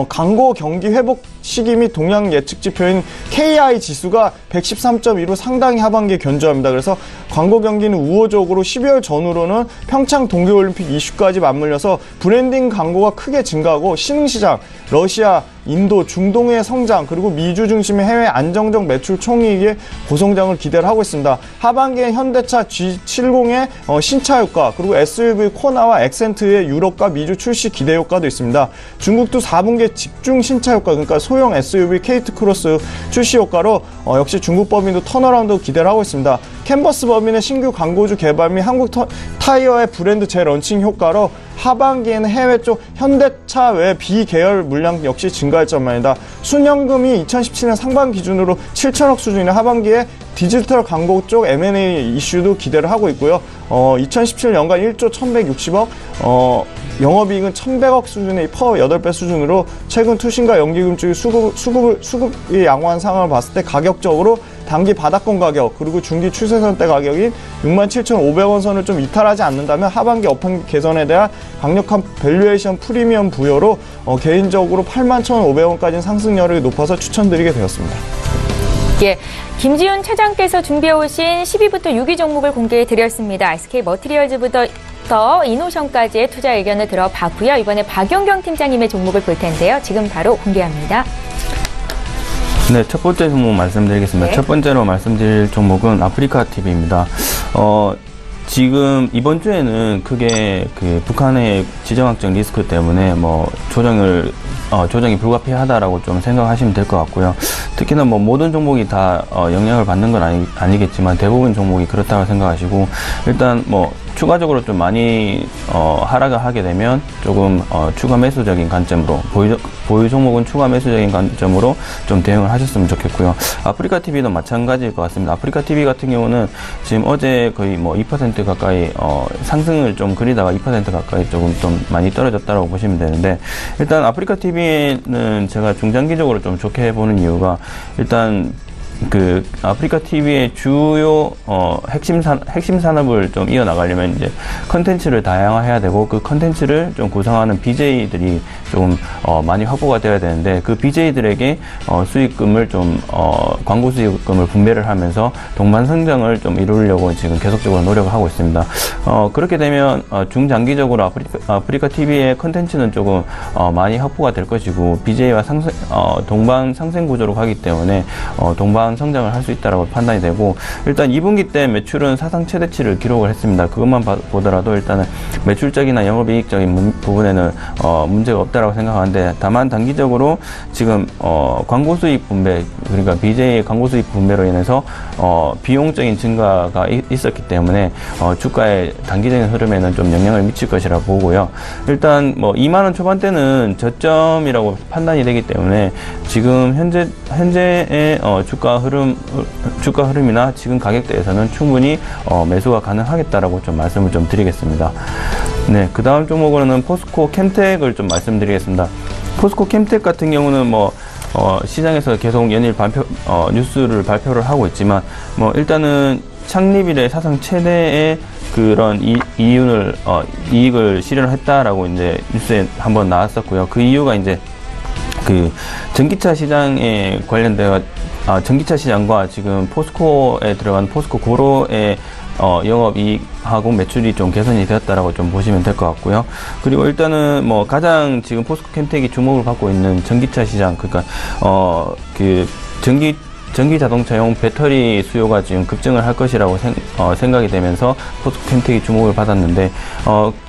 광고 경기 회복 시기 및 동향 예측 지표인 KI 지수가 113.2로 상당히 하반기에 견조합니다. 그래서 광고 경기는 우호적으로 12월 전후로는 평창 동계올림픽 이슈까지 맞물려서 브랜딩 광고가 크게 증가하고 신흥시장, 러시아, 인도, 중동의 성장 그리고 미주 중심의 해외 안정적 매출 총이익의 고성장을 기대를 하고 있습니다. 하반기에 현대차 G70의 신차 효과 그리고 SUV 코나와 엑센트의 유럽과 미주 출시 기대 효과도 있습니다. 중국도 4분기에 집중 신차 효과 그러니까 소형 SUV 케이트 크로스 출시 효과로 역시 중국 법인도 턴어라운드 기대를 하고 있습니다. 캔버스 법인의 신규 광고주 개발 및 한국 타이어의 브랜드 재런칭 효과로 하반기에는 해외 쪽 현대차 외 비계열 물량 역시 증가할 전망이다. 순연금이 2017년 상반기 기준으로 7천억 수준이나 하반기에 디지털 광고 쪽 M&A 이슈도 기대를 하고 있고요. 2017년 연간 1조 1160억, 영업이익은 1100억 수준의 퍼 8배 수준으로 최근 투신과 연기금 쪽의 수급이 양호한 상황을 봤을 때 가격적으로 단기 바닥권 가격 그리고 중기 추세선대 가격인 67,500원 선을 좀 이탈하지 않는다면 하반기 업황 개선에 대한 강력한 밸류에이션 프리미엄 부여로 개인적으로 81,500원까지 상승률이 높아서 추천드리게 되었습니다. 예, 김지훈 차장께서 준비해오신 10위부터 6위 종목을 공개해드렸습니다. SK 머티리얼즈부터 이노션까지의 투자 의견을 들어봤고요. 이번에 박영경 팀장님의 종목을 볼 텐데요. 지금 바로 공개합니다. 네, 첫 번째 종목 말씀드리겠습니다. 네. 첫 번째로 말씀드릴 종목은 아프리카 TV입니다. 지금 이번 주에는 크게 그 북한의 지정학적 리스크 때문에 조정이 불가피하다라고 좀 생각하시면 될 것 같고요. 특히나 모든 종목이 다 영향을 받는 건 아니겠지만 대부분 종목이 그렇다고 생각하시고 일단 추가적으로 좀 많이 하락을 하게 되면 조금 추가 매수적인 관점으로 보유 종목은 추가 매수적인 관점으로 좀 대응을 하셨으면 좋겠고요. 아프리카 TV도 마찬가지일 것 같습니다. 아프리카 TV 같은 경우는 지금 어제 거의 뭐 2% 가까이 상승을 좀 그리다가 2% 가까이 조금 좀 많이 떨어졌다고 보시면 되는데, 일단 아프리카 TV는 제가 중장기적으로 좀 좋게 보는 이유가, 일단 그 아프리카 TV의 주요 핵심 산업을 좀 이어나가려면 이제 컨텐츠를 다양화해야 되고, 그 컨텐츠를 좀 구성하는 BJ들이 좀 많이 확보가 되어야 되는데, 그 BJ들에게 수익금을 좀 광고 수익금을 분배를 하면서 동반 성장을 좀 이루려고 지금 계속적으로 노력을 하고 있습니다. 그렇게 되면 중장기적으로 아프리카 TV의 컨텐츠는 조금 많이 확보가 될 것이고, BJ와 동반 상생 구조로 가기 때문에 동반 성장을 할 수 있다라고 판단이 되고, 일단 2분기 때 매출은 사상 최대치를 기록을 했습니다. 그것만 보더라도 일단은 매출적이나 영업이익적인 부분에는 문제가 없다라고 생각하는데, 다만 단기적으로 지금 광고 수익 분배, 그러니까 BJ 광고 수익 분배로 인해서 비용적인 증가가 있었기 때문에 주가의 단기적인 흐름에는 좀 영향을 미칠 것이라고 보고요. 일단 뭐 2만원 초반대는 저점이라고 판단이 되기 때문에 지금 현재의 주가 흐름이나 지금 가격대에서는 충분히 매수가 가능하겠다라고 좀 말씀을 좀 드리겠습니다. 네, 그 다음 종목으로는 포스코 캠텍을 좀 말씀드리겠습니다. 포스코 캠텍 같은 경우는 뭐 시장에서 계속 연일 뉴스를 발표를 하고 있지만, 뭐 일단은 창립 이래 사상 최대의 그런 이익을 실현했다라고 이제 뉴스에 한번 나왔었고요. 그 이유가 이제 그 전기차 시장에 관련되어 전기차 시장과 지금 포스코에 들어간 포스코 고로의 영업이익하고 매출이 좀 개선이 되었다라고 좀 보시면 될 것 같고요. 그리고 일단은 뭐 가장 지금 포스코 캠텍이 주목을 받고 있는 전기차 시장, 그러니까 그 전기 자동차용 배터리 수요가 지금 급증을 할 것이라고 생각이 되면서 포스코 캠텍이 주목을 받았는데,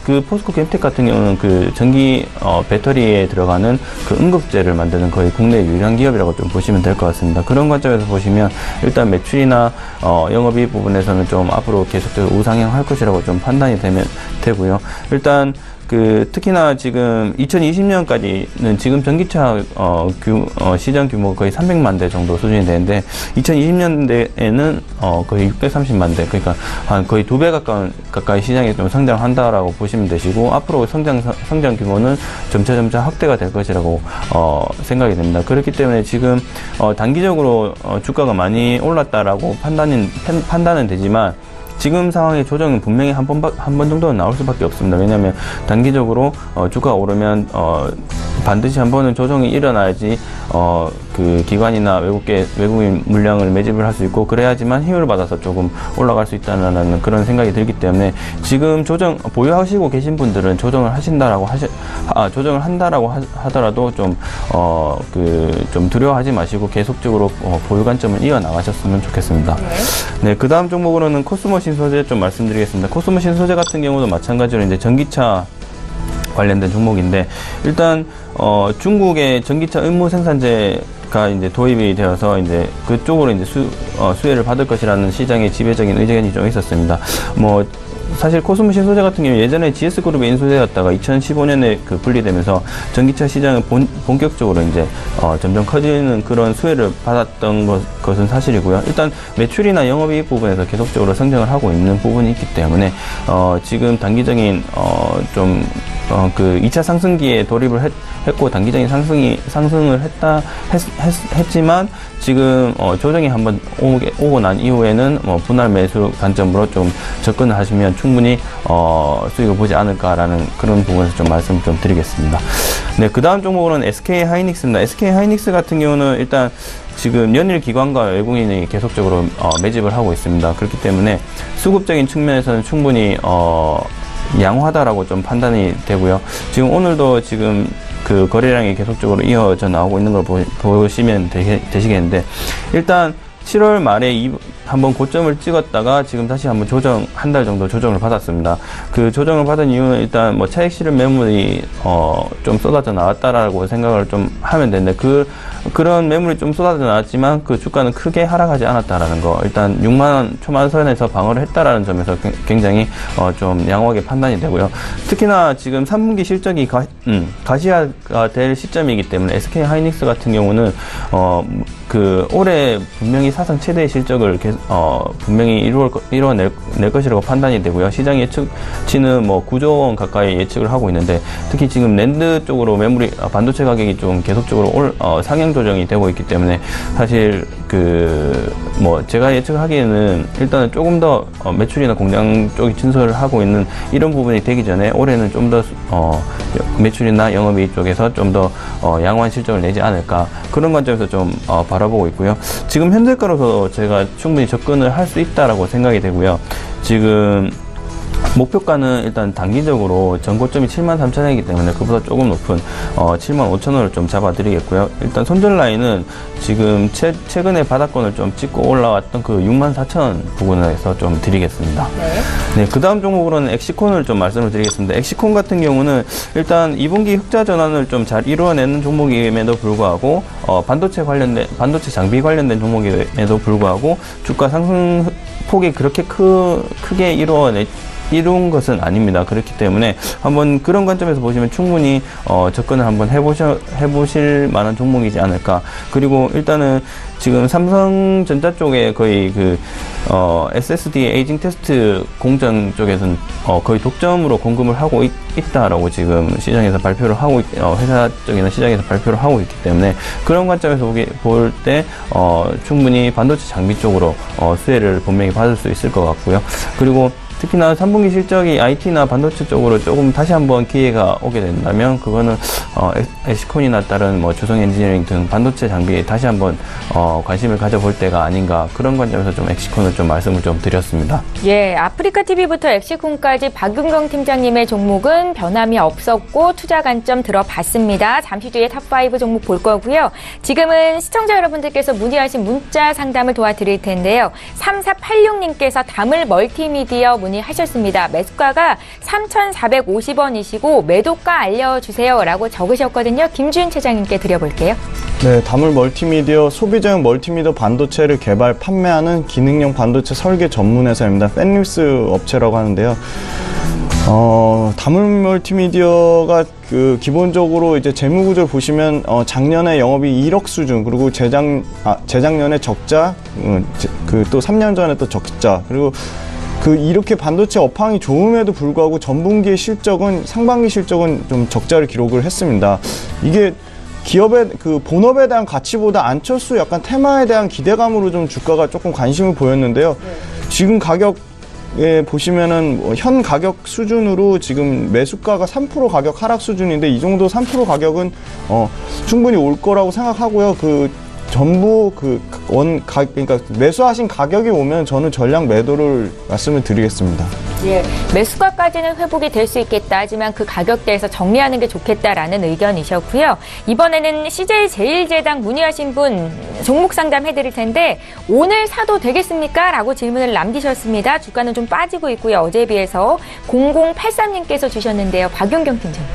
그 포스코 캠텍 같은 경우는 그 전기 배터리에 들어가는 그 응급제를 만드는 거의 국내 유일한 기업이라고 좀 보시면 될 것 같습니다. 그런 관점에서 보시면 일단 매출이나 영업이익 부분에서는 좀 앞으로 계속적으로 우상향할 것이라고 좀 판단이 되고요. 일단 특히나 지금 2020년까지는 지금 전기차 시장 규모가 거의 300만 대 정도 수준이 되는데, 2020년대에는 거의 630만 대, 그러니까 한 거의 2배 가까이 시장이 좀 성장한다라고 보시면 되시고, 앞으로 성장 규모는 점차 확대가 될 것이라고 생각이 됩니다. 그렇기 때문에 지금 단기적으로 주가가 많이 올랐다라고 판단은 되지만, 지금 상황의 조정은 분명히 한 번 정도는 나올 수밖에 없습니다. 왜냐하면 단기적으로 주가가 오르면 반드시 한 번은 조정이 일어나야지 그 기관이나 외국인 물량을 매집을 할 수 있고, 그래야지만 힘을 받아서 조금 올라갈 수 있다는 그런 생각이 들기 때문에, 지금 보유하시고 계신 분들은 조정을 한다라고 하더라도 좀 두려워하지 마시고 계속적으로 보유 관점을 이어나가셨으면 좋겠습니다. 네, 그 다음 종목으로는 코스모 신소재 좀 말씀드리겠습니다. 코스모 신소재 같은 경우도 마찬가지로 이제 전기차 관련된 종목인데, 일단 중국의 전기차 의무 생산재가 이제 도입이 되어서 이제 그쪽으로 이제 수혜를 받을 것이라는 시장의 지배적인 의견이 좀 있었습니다. 뭐 사실 코스모 신소재 같은 경우 예전에 GS그룹의 인수되었다가 2015년에 분리되면서 전기차 시장은 본격적으로 이제 점점 커지는 그런 수혜를 받았던 것은 사실이고요. 일단 매출이나 영업이익 부분에서 계속적으로 성장을 하고 있는 부분이 있기 때문에 지금 단기적인 그 2차 상승기에 돌입을 했고, 단기적인 상승을 했지만 지금 조정이 한번 오고 난 이후에는 분할 매수 관점으로 좀 접근을 하시면 충분히 수익을 보지 않을까라는 그런 부분에서 좀 말씀을 좀 드리겠습니다. 네, 그 다음 종목으로는 SK 하이닉스입니다. SK 하이닉스 같은 경우는 일단 지금 연일 기관과 외국인이 계속적으로 매집을 하고 있습니다. 그렇기 때문에 수급적인 측면에서는 충분히 양호하다라고 좀 판단이 되고요. 지금 오늘도 지금 그 거래량이 계속적으로 이어져 나오고 있는 걸 보시면 되시겠는데, 일단 7월 말에 한번 고점을 찍었다가 지금 다시 한번 한 달 정도 조정을 받았습니다. 그 조정을 받은 이유는 일단 뭐 차익 실현 매물이 좀 쏟아져 나왔다라고 생각을 좀 하면 되는데 그런 매물이 좀 쏟아져 나왔지만 그 주가는 크게 하락하지 않았다라는 거. 일단 6만 원 초반선에서 방어를 했다라는 점에서 굉장히 좀 양호하게 판단이 되고요. 특히나 지금 3분기 실적이 가시화가 될 시점이기 때문에 SK 하이닉스 같은 경우는 올해 분명히 사상 최대의 실적을 분명히 이루어낼 것이라고 판단이 되고요. 시장 예측치는 뭐 9조 원 가까이 예측을 하고 있는데, 특히 지금 랜드 쪽으로 반도체 가격이 좀 계속적으로 상향 조정이 되고 있기 때문에 사실 제가 예측하기에는 일단은 조금 더 매출이나 공장 쪽이 진설을 하고 있는 이런 부분이 되기 전에 올해는 좀 더 매출이나 영업이익 쪽에서 좀 더 양호한 실적을 내지 않을까, 그런 관점에서 좀 바라보고 있고요. 지금 현재가로서 제가 충분히 접근을 할 수 있다라고 생각이 되고요. 지금 목표가는 일단 단기적으로 전고점이 73,000원이기 때문에 그보다 조금 높은 75,000원을 좀 잡아드리겠고요. 일단 손절 라인은 지금 최근에 바닥권을 좀 찍고 올라왔던 그 64,000원 부근에서 좀 드리겠습니다. 네, 그 다음 종목으로는 엑시콘을 좀 말씀을 드리겠습니다. 엑시콘 같은 경우는 일단 2분기 흑자 전환을 좀 잘 이루어내는 종목임에도 불구하고 반도체 장비 관련된 종목임에도 불구하고 주가 상승 폭이 그렇게 크게 이룬 것은 아닙니다. 그렇기 때문에 한번 그런 관점에서 보시면 충분히 접근을 한번 해보실 만한 종목이지 않을까. 그리고 일단은 지금 삼성전자 쪽에 거의 SSD 에이징 테스트 공정 쪽에서는 거의 독점으로 공급을 하고 있다라고 지금 시장에서 발표를 하고 회사 쪽이나 시장에서 발표를 하고 있기 때문에 그런 관점에서 볼 때 충분히 반도체 장비 쪽으로 수혜를 분명히 받을 수 있을 것 같고요. 그리고 특히나 3분기 실적이 IT나 반도체 쪽으로 조금 다시 한번 기회가 오게 된다면 그거는 엑시콘이나 다른 주성 엔지니어링 등 반도체 장비에 다시 한번 관심을 가져볼 때가 아닌가, 그런 관점에서 좀 엑시콘을 좀 말씀을 좀 드렸습니다. 예, 아프리카 TV부터 엑시콘까지 박윤경 팀장님의 종목은 변함이 없었고 투자 관점 들어봤습니다. 잠시 뒤에 탑5 종목 볼 거고요. 지금은 시청자 여러분들께서 문의하신 문자 상담을 도와드릴 텐데요. 3486님께서 다물 멀티미디어 문의하셨습니다. 매수가가 3,450원이시고 매도가 알려주세요 라고 적으셨거든요. 김주인 차장님께 드려볼게요. 네, 다물 멀티미디어 소비자용 멀티미디어 반도체를 개발, 판매하는 기능형 반도체 설계 전문 회사입니다. 팬립스 업체라고 하는데요. 다물 멀티미디어가 기본적으로 이제 재무 구조를 보시면 작년에 영업이 1억 수준, 그리고 재작년에 적자, 또 3년 전에 또 적자, 그리고 이렇게 반도체 업황이 좋음에도 불구하고 전분기의 실적은, 상반기 실적은 좀 적자를 기록을 했습니다. 이게 기업의 본업에 대한 가치보다 안철수 약간 테마에 대한 기대감으로 좀 주가가 조금 관심을 보였는데요. 지금 가격에 보시면은 현 가격 수준으로 지금 매수가가 3% 가격 하락 수준인데, 이 정도 3% 가격은 충분히 올 거라고 생각하고요. 전부 그러니까 매수하신 가격이 오면 저는 전량 매도를 말씀을 드리겠습니다. 예, 매수가까지는 회복이 될 수 있겠다 하지만 그 가격대에서 정리하는 게 좋겠다라는 의견이셨고요. 이번에는 CJ제일제당 문의하신 분 종목 상담 해드릴 텐데 오늘 사도 되겠습니까? 라고 질문을 남기셨습니다. 주가는 좀 빠지고 있고요. 어제에 비해서 0083님께서 주셨는데요. 박윤경 팀장님.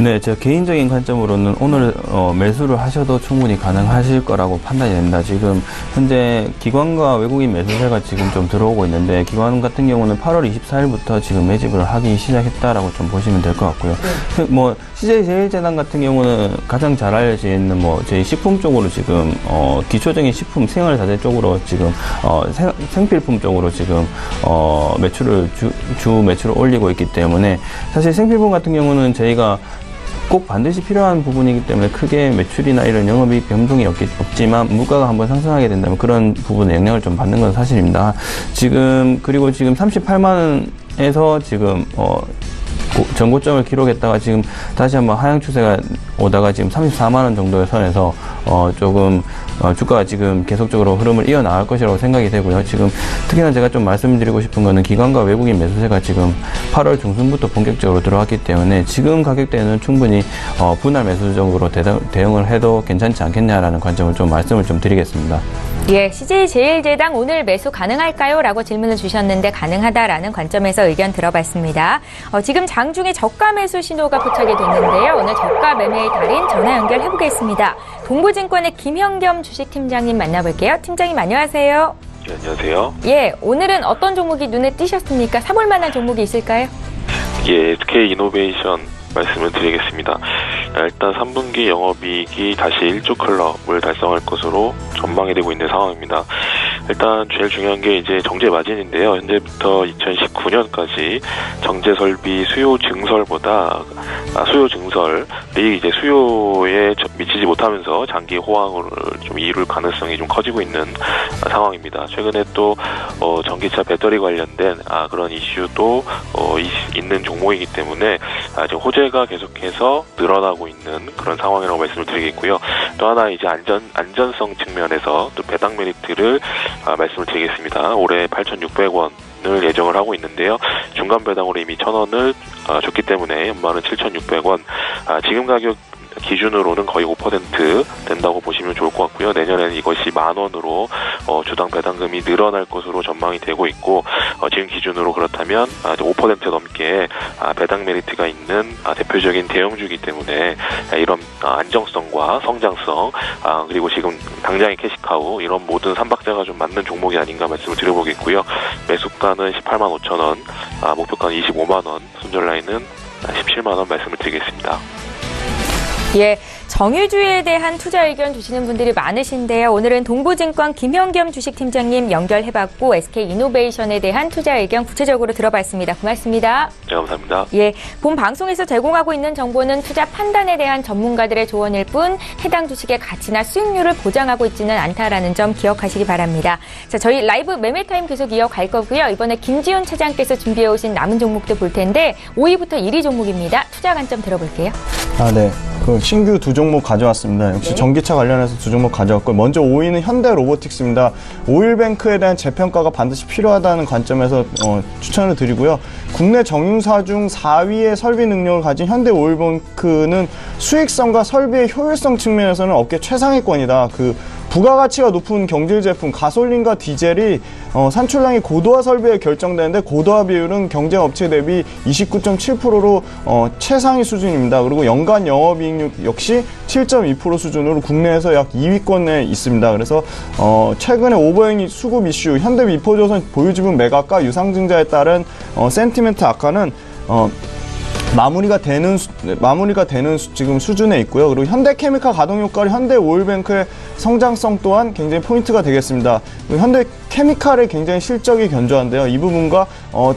네, 제 개인적인 관점으로는 오늘 매수를 하셔도 충분히 가능하실 거라고 판단이 됩니다. 지금 현재 기관과 외국인 매수세가 지금 좀 들어오고 있는데, 기관 같은 경우는 8월 24일부터 지금 매집을 하기 시작했다라고 좀 보시면 될 것 같고요. CJ제일제당 같은 경우는 가장 잘 알려져 있는 저희 식품 쪽으로 지금 기초적인 식품 생활자재 쪽으로 지금 생필품 쪽으로 지금 매출을 주 매출을 올리고 있기 때문에, 사실 생필품 같은 경우는 저희가 꼭 반드시 필요한 부분이기 때문에 크게 매출이나 이런 영업이익 변동이 없지만 물가가 한번 상승하게 된다면 그런 부분에 영향을 좀 받는 건 사실입니다. 그리고 지금 38만 원에서 지금 전고점을 기록했다가 지금 다시 한번 하향 추세가 오다가 지금 34만 원 정도의 선에서 조금 주가가 지금 계속적으로 흐름을 이어나갈 것이라고 생각이 되고요. 지금 특히나 제가 좀 말씀드리고 싶은 거는 기관과 외국인 매수세가 지금 8월 중순부터 본격적으로 들어왔기 때문에 지금 가격대는 충분히 분할 매수적으로 대응을 해도 괜찮지 않겠냐라는 관점을 좀 말씀을 좀 드리겠습니다. 예, CJ제일제당 오늘 매수 가능할까요? 라고 질문을 주셨는데 가능하다라는 관점에서 의견 들어봤습니다. 지금 장중에 저가 매수 신호가 포착이 됐는데요. 오늘 저가 매매의 달인 전화 연결해보겠습니다. 동부증권의 김현겸 주식팀장님 만나볼게요. 팀장님 안녕하세요. 네, 안녕하세요. 예, 오늘은 어떤 종목이 눈에 띄셨습니까? 사볼 만한 종목이 있을까요? 예, SK이노베이션 말씀을 드리겠습니다. 일단 3분기 영업이익이 다시 1조 클럽을 달성할 것으로 전망이 되고 있는 상황입니다. 일단 제일 중요한 게 이제 정제 마진인데요. 현재부터 2019년까지 정제 설비 수요 증설보다 수요 증설이 이제 수요에 미치지 못하면서 장기 호황을 좀 이룰 가능성이 좀 커지고 있는 상황입니다. 최근에 또 전기차 배터리 관련된 그런 이슈도 있는 종목이기 때문에 지금 호재가 계속해서 늘어나고 있는 그런 상황이라고 말씀을 드리겠고요. 또 하나 이제 안전성 측면에서 또 배당 메리트를 말씀을 드리겠습니다. 올해 8,600원을 예정을 하고 있는데요. 중간 배당으로 이미 1,000원을 줬기 때문에 연말은 7,600원. 지금 가격 기준으로는 거의 5% 된다고 보시면 좋을 것 같고요. 내년에는 이것이 10,000원으로 주당 배당금이 늘어날 것으로 전망이 되고 있고 지금 기준으로 그렇다면 5% 넘게 배당 메리트가 있는 대표적인 대형주이기 때문에 이런 안정성과 성장성 그리고 지금 당장의 캐시카우 이런 모든 삼박자가 좀 맞는 종목이 아닌가 말씀을 드려보겠고요. 매수가는 185,000원, 목표가는 250,000원, 손절라인은 170,000원 말씀을 드리겠습니다. 예, 정유주에 대한 투자 의견 주시는 분들이 많으신데요. 오늘은 동부증권 김현겸 주식팀장님 연결해봤고 SK이노베이션에 대한 투자 의견 구체적으로 들어봤습니다. 고맙습니다. 네, 감사합니다. 예, 본 방송에서 제공하고 있는 정보는 투자 판단에 대한 전문가들의 조언일 뿐 해당 주식의 가치나 수익률을 보장하고 있지는 않다라는 점 기억하시기 바랍니다. 자, 저희 라이브 매매타임 계속 이어갈 거고요. 이번에 김지훈 차장께서 준비해오신 남은 종목도 볼 텐데 5위부터 1위 종목입니다. 투자 관점 들어볼게요. 네. 신규 두 종목 가져왔습니다. 역시 전기차 관련해서 두 종목 가져왔고 먼저 5위는 현대로보틱스입니다. 오일뱅크에 대한 재평가가 반드시 필요하다는 관점에서 추천을 드리고요. 국내 정유사 중 4위의 설비 능력을 가진 현대오일뱅크는 수익성과 설비의 효율성 측면에서는 업계 최상위권이다. 부가가치가 높은 경질 제품 가솔린과 디젤이 산출량이 고도화 설비에 결정되는데 고도화 비율은 경쟁 업체 대비 29.7%로 최상위 수준입니다. 그리고 연간 영업이익률 역시 7.2% 수준으로 국내에서 약 2위권에 있습니다. 그래서 최근에 오버행 수급 이슈, 현대미포조선 보유지분 매각과 유상증자에 따른 센티멘트 악화는 마무리가 되는 지금 수준에 있고요. 그리고 현대케미칼 가동 효과를 현대오일뱅크의 성장성 또한 굉장히 포인트가 되겠습니다. 현대케미칼의 굉장히 실적이 견조한데요. 이 부분과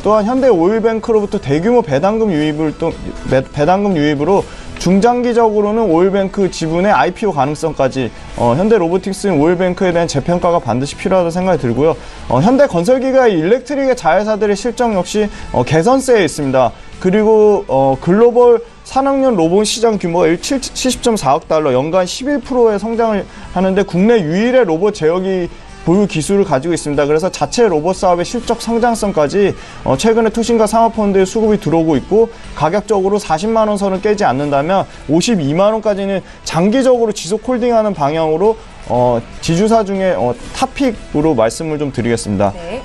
또한 현대오일뱅크로부터 대규모 배당금 유입으로 중장기적으로는 오일뱅크 지분의 IPO 가능성까지 현대로보틱스는 오일뱅크에 대한 재평가가 반드시 필요하다고 생각이 들고요. 현대건설기가의 일렉트릭의 자회사들의 실적 역시 개선세에 있습니다. 그리고 글로벌 산학년 로봇 시장 규모가 70.4억 달러, 연간 11%의 성장을 하는데 국내 유일의 로봇 제어기 보유 기술을 가지고 있습니다. 그래서 자체 로봇 사업의 실적 성장성까지 최근에 투신과 사모펀드의 수급이 들어오고 있고 가격적으로 40만 원 선을 깨지 않는다면 52만 원까지는 장기적으로 지속 홀딩하는 방향으로 지주사 중에 탑픽으로 말씀을 좀 드리겠습니다. 네.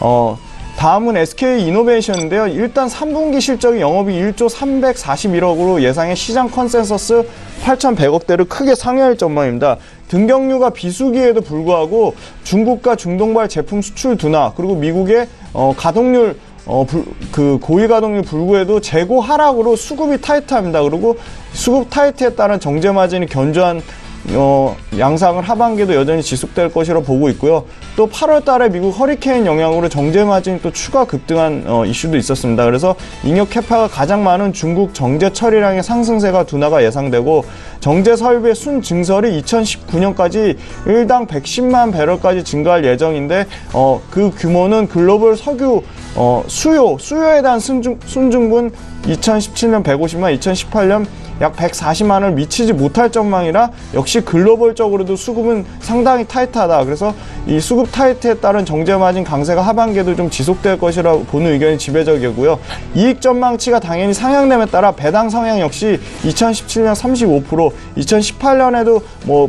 다음은 SK이노베이션인데요. 일단 3분기 실적이 영업이익 1조 341억으로 예상의 시장 컨센서스 8,100억대를 크게 상회할 전망입니다. 등경유가 비수기에도 불구하고 중국과 중동발 제품 수출 둔화 그리고 미국의 가동률 고위 가동률 불구에도 재고 하락으로 수급이 타이트합니다. 그리고 수급 타이트에 따른 정제 마진이 견조한 양상을 하반기에도 여전히 지속될 것이라 보고 있고요. 또 8월 달에 미국 허리케인 영향으로 정제 마진이 또 추가 급등한 이슈도 있었습니다. 그래서 잉여 캐파가 가장 많은 중국 정제 처리량의 상승세가 둔화가 예상되고 정제 설비의 순 증설이 2019년까지 일당 110만 배럴까지 증가할 예정인데 그 규모는 글로벌 석유 수요에 대한 순증분 2017년 150만, 2018년 약 140만을 미치지 못할 전망이라 역시 글로벌적으로도 수급은 상당히 타이트하다. 그래서 이 수급 타이트에 따른 정제 마진 강세가 하반기에도 좀 지속될 것이라고 보는 의견이 지배적이고요. 이익 전망치가 당연히 상향됨에 따라 배당 성향 역시 2017년 35%, 2018년에도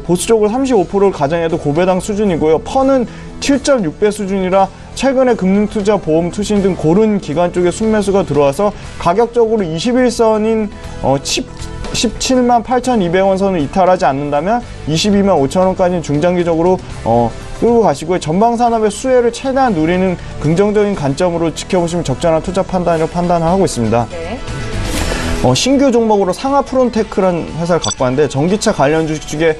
보수적으로 35%를 가정해도 고배당 수준이고요. 퍼는 7.6배 수준이라 최근에 금융투자, 보험, 투신 등 고른 기관 쪽에 순매수가 들어와서 가격적으로 21선인 17만 8,200원 선을 이탈하지 않는다면 22만 5천원까지는 중장기적으로 끌고 가시고요. 전방산업의 수혜를 최대한 누리는 긍정적인 관점으로 지켜보시면 적절한 투자 판단이라고 판단을 하고 있습니다. 네. 신규 종목으로 상하프론테크라는 회사를 갖고 왔는데 전기차 관련 주식 중에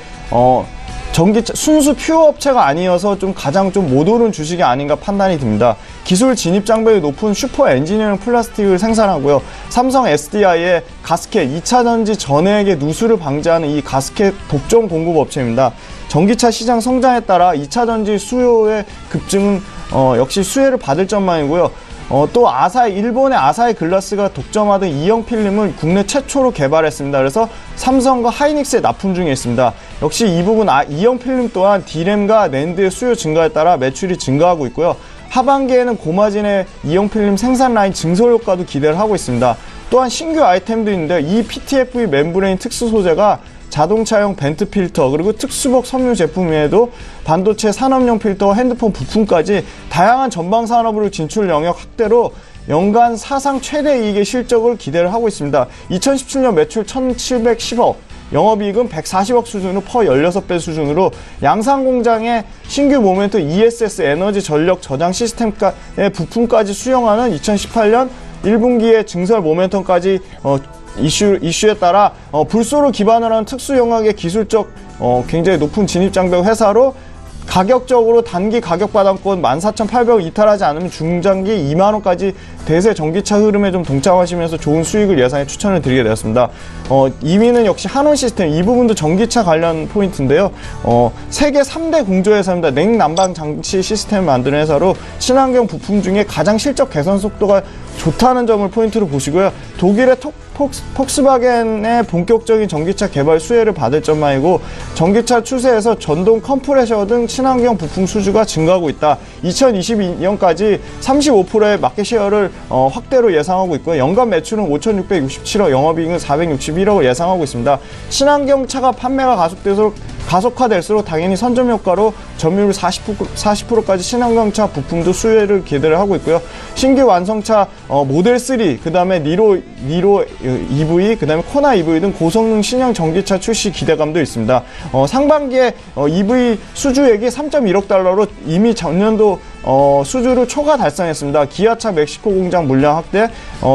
전기차 순수 퓨어 업체가 아니어서 가장 못 오른 주식이 아닌가 판단이 듭니다. 기술 진입 장벽이 높은 슈퍼 엔지니어링 플라스틱을 생산하고요. 삼성 SDI의 가스켓 2차 전지 전해액의 누수를 방지하는 이 가스켓 독점 공급 업체입니다. 전기차 시장 성장에 따라 2차 전지 수요의 급증은 역시 수혜를 받을 전망이고요. 또 일본의 아사히 글라스가 독점하던 이형 필름을 국내 최초로 개발했습니다. 그래서 삼성과 하이닉스에 납품 중에 있습니다. 역시 이 부분 이형 필름 또한 D램과 낸드의 수요 증가에 따라 매출이 증가하고 있고요. 하반기에는 고마진의 이형 필름 생산 라인 증설 효과도 기대를 하고 있습니다. 또한 신규 아이템도 있는데 이 PTFE 멤브레인 특수 소재가 자동차용 벤트 필터 그리고 특수복 섬유 제품 외에도 반도체 산업용 필터와 핸드폰 부품까지 다양한 전방 산업으로 진출 영역 확대로 연간 사상 최대 이익의 실적을 기대를 하고 있습니다. 2017년 매출 1,710억, 영업이익은 140억 수준으로 퍼 16배 수준으로 양산공장의 신규 모멘트 ESS 에너지 전력 저장 시스템의 부품까지 수용하는 2018년 1분기의 증설 모멘텀까지 이슈에 따라 불소를 기반으로 한 특수 영역의 기술적 굉장히 높은 진입 장벽 회사로 가격적으로 단기 가격 바닥권 14,800원 이탈하지 않으면 중장기 2만원까지 대세 전기차 흐름에 좀 동참하시면서 좋은 수익을 예상해 추천을 드리게 되었습니다. 2위는 역시 한원 시스템, 이 부분도 전기차 관련 포인트인데요. 세계 3대 공조회사입니다. 냉난방 장치 시스템을 만드는 회사로 친환경 부품 중에 가장 실적 개선 속도가 좋다는 점을 포인트로 보시고요. 독일의 폭스바겐의 본격적인 전기차 개발 수혜를 받을 전망이고 전기차 추세에서 전동 컴프레셔 등 친환경 부품 수주가 증가하고 있다. 2022년까지 35%의 마켓 셰어를 확대로 예상하고 있고요. 연간 매출은 5,667억, 영업이익은 461억을 예상하고 있습니다. 친환경 차가 판매가 가속화될수록 당연히 선점 효과로 점유율 40%까지 친환경차 부품도 수혜를 기대를 하고 있고요. 신규 완성차 모델 3, 그 다음에 니로 EV, 그 다음에 코나 EV 등 고성능 신형 전기차 출시 기대감도 있습니다. 상반기에 EV 수주액이 3.1억 달러로 이미 전년도 수주를 초과 달성했습니다. 기아차 멕시코 공장 물량 확대,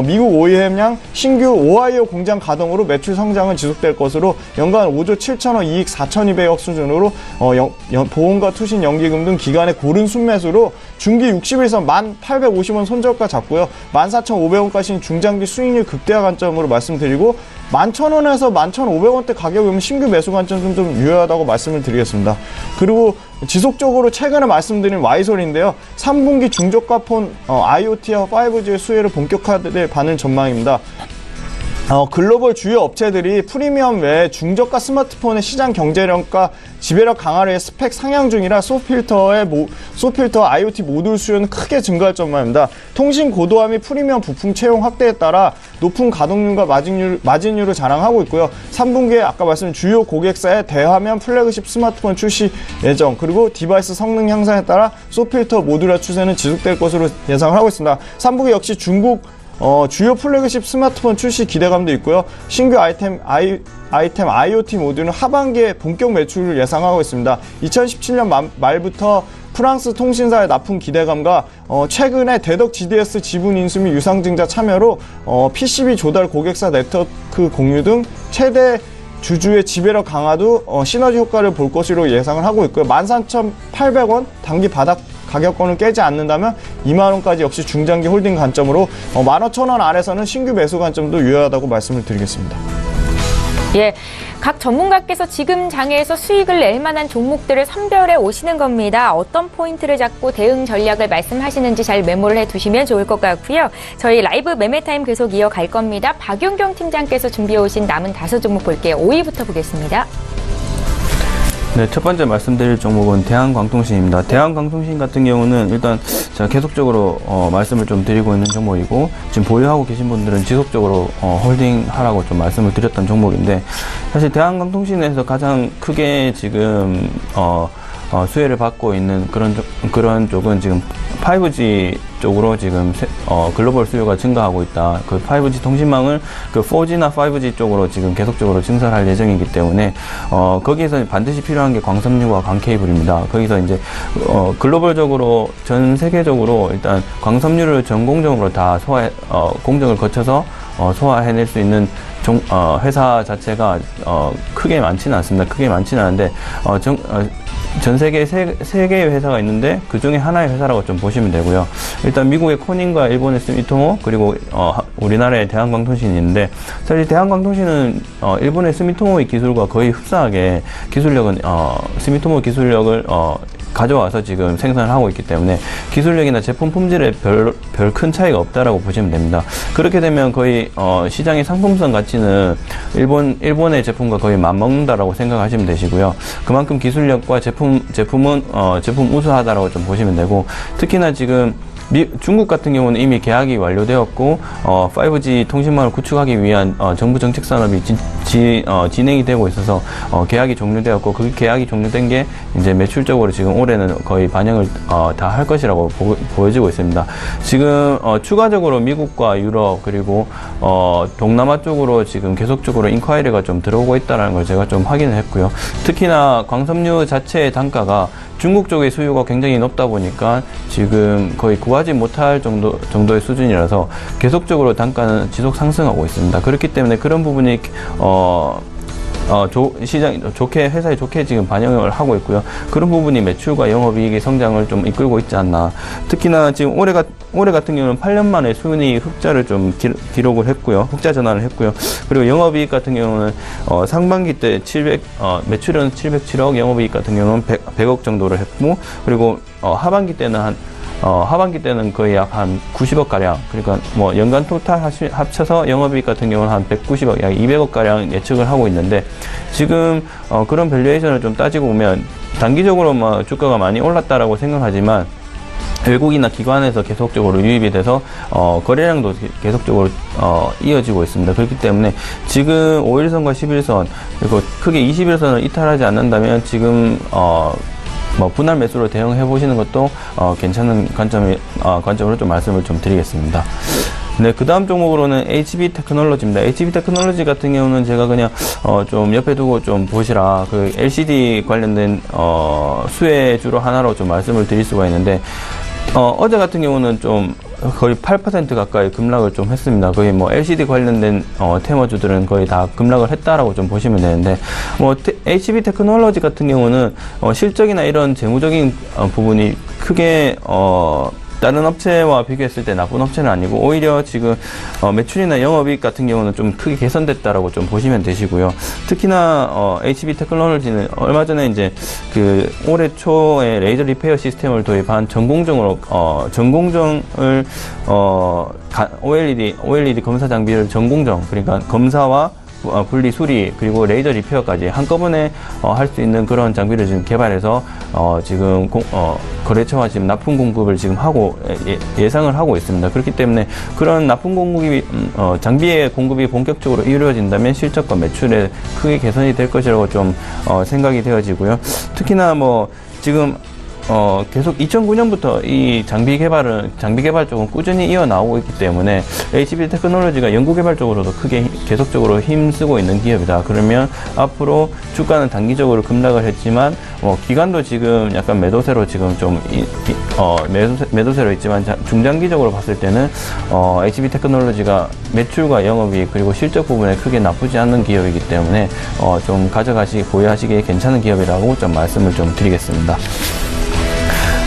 미국 OEM량 신규 오하이오 공장 가동으로 매출 성장은 지속될 것으로 연간 5조 7천억 이익 4,200억 수준으로 보험과 투신 연기금 등 기간의 고른 순매수로 중기 60일선 1,850원 손절가 잡고요. 14,500원까지는 중장기 수익률 극대화 관점으로 말씀드리고 11,000원에서 11,500원대 가격이 오면 신규 매수 관점 좀 유효하다고 말씀을 드리겠습니다. 그리고 지속적으로 최근에 말씀드린 와이솔인데요. 3분기 중저가 폰 IoT와 5G의 수혜를 본격화될 받는 전망입니다. 글로벌 주요 업체들이 프리미엄 외에 중저가 스마트폰의 시장 경쟁력과 지배력 강화를 위해 스펙 상향 중이라 소필터 IoT 모듈 수요는 크게 증가할 전망입니다. 통신 고도화 및 프리미엄 부품 채용 확대에 따라 높은 가동률과 마진율을 자랑하고 있고요. 3분기에 아까 말씀드린 주요 고객사의 대화면 플래그십 스마트폰 출시 예정, 그리고 디바이스 성능 향상에 따라 소필터 모듈화 추세는 지속될 것으로 예상을 하고 있습니다. 3분기 역시 중국 주요 플래그십 스마트폰 출시 기대감도 있고요. 신규 아이템 IoT 모듈은 하반기에 본격 매출을 예상하고 있습니다. 2017년 말부터 프랑스 통신사의 납품 기대감과 최근에 대덕 GDS 지분 인수 및 유상증자 참여로 PCB 조달 고객사 네트워크 공유 등 최대 주주의 지배력 강화도 시너지 효과를 볼 것으로 예상을 하고 있고요. 13,800원 단기 바닥 가격권을 깨지 않는다면 2만원까지 역시 중장기 홀딩 관점으로 15,000원 아래서는 신규 매수 관점도 유효하다고 말씀을 드리겠습니다. 예, 각 전문가께서 지금 장에서 수익을 낼 만한 종목들을 선별해 오시는 겁니다. 어떤 포인트를 잡고 대응 전략을 말씀하시는지 잘 메모를 해두시면 좋을 것 같고요. 저희 라이브 매매타임 계속 이어갈 겁니다. 박윤경 팀장께서 준비해 오신 남은 5종목 볼게요. 5위부터 보겠습니다. 네, 첫 번째 말씀드릴 종목은 대한광통신입니다. 대한광통신 같은 경우는 일단 제가 계속적으로 말씀을 좀 드리고 있는 종목이고, 지금 보유하고 계신 분들은 지속적으로 홀딩하라고 좀 말씀을 드렸던 종목인데, 사실 대한광통신에서 가장 크게 지금 수혜를 받고 있는 그런 쪽은 지금 5G 쪽으로 지금 글로벌 수요가 증가하고 있다. 그 5G 통신망을 그 4G나 5G 쪽으로 지금 계속적으로 증설할 예정이기 때문에 거기에서 반드시 필요한 게 광섬유와 광케이블입니다. 거기서 이제 글로벌적으로 전 세계적으로 일단 광섬유를 전 공정으로 다 공정을 거쳐서 소화해낼 수 있는 회사 자체가 크게 많지는 않습니다. 크게 많지는 않은데 전 세계에 세 개의 회사가 있는데 그 중에 하나의 회사라고 좀 보시면 되고요. 일단 미국의 코닌과 일본의 스미토모, 그리고 우리나라의 대한광통신이 있는데, 사실 대한광통신은 일본의 스미토모의 기술과 거의 흡사하게 기술력은 스미토모 기술력을 가져와서 지금 생산을 하고 있기 때문에 기술력이나 제품 품질에 별 큰 차이가 없다라고 보시면 됩니다. 그렇게 되면 거의 시장의 상품성 가치는 일본의 제품과 거의 맞먹는다라고 생각하시면 되시고요. 그만큼 기술력과 제품은 우수하다라고 좀 보시면 되고, 특히나 지금 중국 같은 경우는 이미 계약이 완료되었고 5G 통신망을 구축하기 위한 정부 정책 산업이 진행이 되고 있어서 계약이 종료되었고, 그 계약이 종료된 게 이제 매출적으로 지금 올해는 거의 반영을 다 할 것이라고 보여지고 있습니다. 지금 추가적으로 미국과 유럽 그리고 동남아 쪽으로 지금 계속적으로 인콰이리가 좀 들어오고 있다는 걸 제가 좀 확인을 했고요. 특히나 광섬유 자체의 단가가 중국 쪽의 수요가 굉장히 높다 보니까 지금 거의 구하지 못할 정도의 수준이라서 계속적으로 단가는 지속 상승하고 있습니다. 그렇기 때문에 그런 부분이 회사에 좋게 지금 반영을 하고 있고요. 그런 부분이 매출과 영업이익의 성장을 좀 이끌고 있지 않나. 특히나 지금 올해 같은 경우는 8년 만에 수익 흑자를 좀 기록을 했고요. 흑자 전환을 했고요. 그리고 영업이익 같은 경우는 상반기 때 매출은 707억, 영업이익 같은 경우는 100억 정도를 했고, 그리고 하반기 때는 거의 약 한 90억 가량, 그러니까 뭐 연간 토탈 합쳐서 영업이익 같은 경우는 한 190억, 약 200억 가량 예측을 하고 있는데, 지금 그런 밸류에이션을 좀 따지고 보면 단기적으로 주가가 많이 올랐다라고 생각하지만 외국이나 기관에서 계속적으로 유입이 돼서 거래량도 계속적으로 이어지고 있습니다. 그렇기 때문에 지금 5일선과 11선, 그리고 크게 20일선을 이탈하지 않는다면 지금 분할 매수로 대응해 보시는 것도 괜찮은 관점으로 좀 말씀을 좀 드리겠습니다. 네, 그 다음 종목으로는 HB 테크놀로지입니다. HB 테크놀로지 같은 경우는 제가 그냥 좀 옆에 두고 좀 보시라, 그 LCD 관련된 수혜주로 하나로 좀 말씀을 드릴 수가 있는데, 어제 같은 경우는 좀 거의 8% 가까이 급락을 좀 했습니다. 거의 뭐 LCD 관련된 테마주들은 거의 다 급락을 했다라고 좀 보시면 되는데, HB 테크놀로지 같은 경우는 실적이나 이런 재무적인 부분이 크게 다른 업체와 비교했을 때 나쁜 업체는 아니고, 오히려 지금 매출이나 영업이익 같은 경우는 좀 크게 개선됐다라고 좀 보시면 되시고요. 특히나 HB 테크놀로지는 얼마 전에 이제 그 올해 초에 레이저 리페어 시스템을 도입한 전공정을 OLED 검사 장비를 전공정, 그러니까 검사와 분리 수리 그리고 레이저 리페어까지 한꺼번에 할 수 있는 그런 장비를 지금 개발해서 지금 거래처와 지금 납품 공급을 지금 하고 예상을 하고 있습니다. 그렇기 때문에 그런 납품 공급이 장비의 공급이 본격적으로 이루어진다면 실적과 매출에 크게 개선이 될 것이라고 좀 생각이 되어지고요. 특히나 지금 계속 2009년부터 이 장비 개발 쪽은 꾸준히 이어나오고 있기 때문에 HB 테크놀로지가 연구 개발 쪽으로도 크게 계속적으로 힘쓰고 있는 기업이다. 그러면 앞으로 주가는 단기적으로 급락을 했지만 기간도 지금 약간 매도세로 지금 좀 매도세로 있지만 중장기적으로 봤을 때는 HB 테크놀로지가 매출과 영업이익 그리고 실적 부분에 크게 나쁘지 않는 기업이기 때문에 좀 보유하시기에 괜찮은 기업이라고 좀 말씀을 좀 드리겠습니다.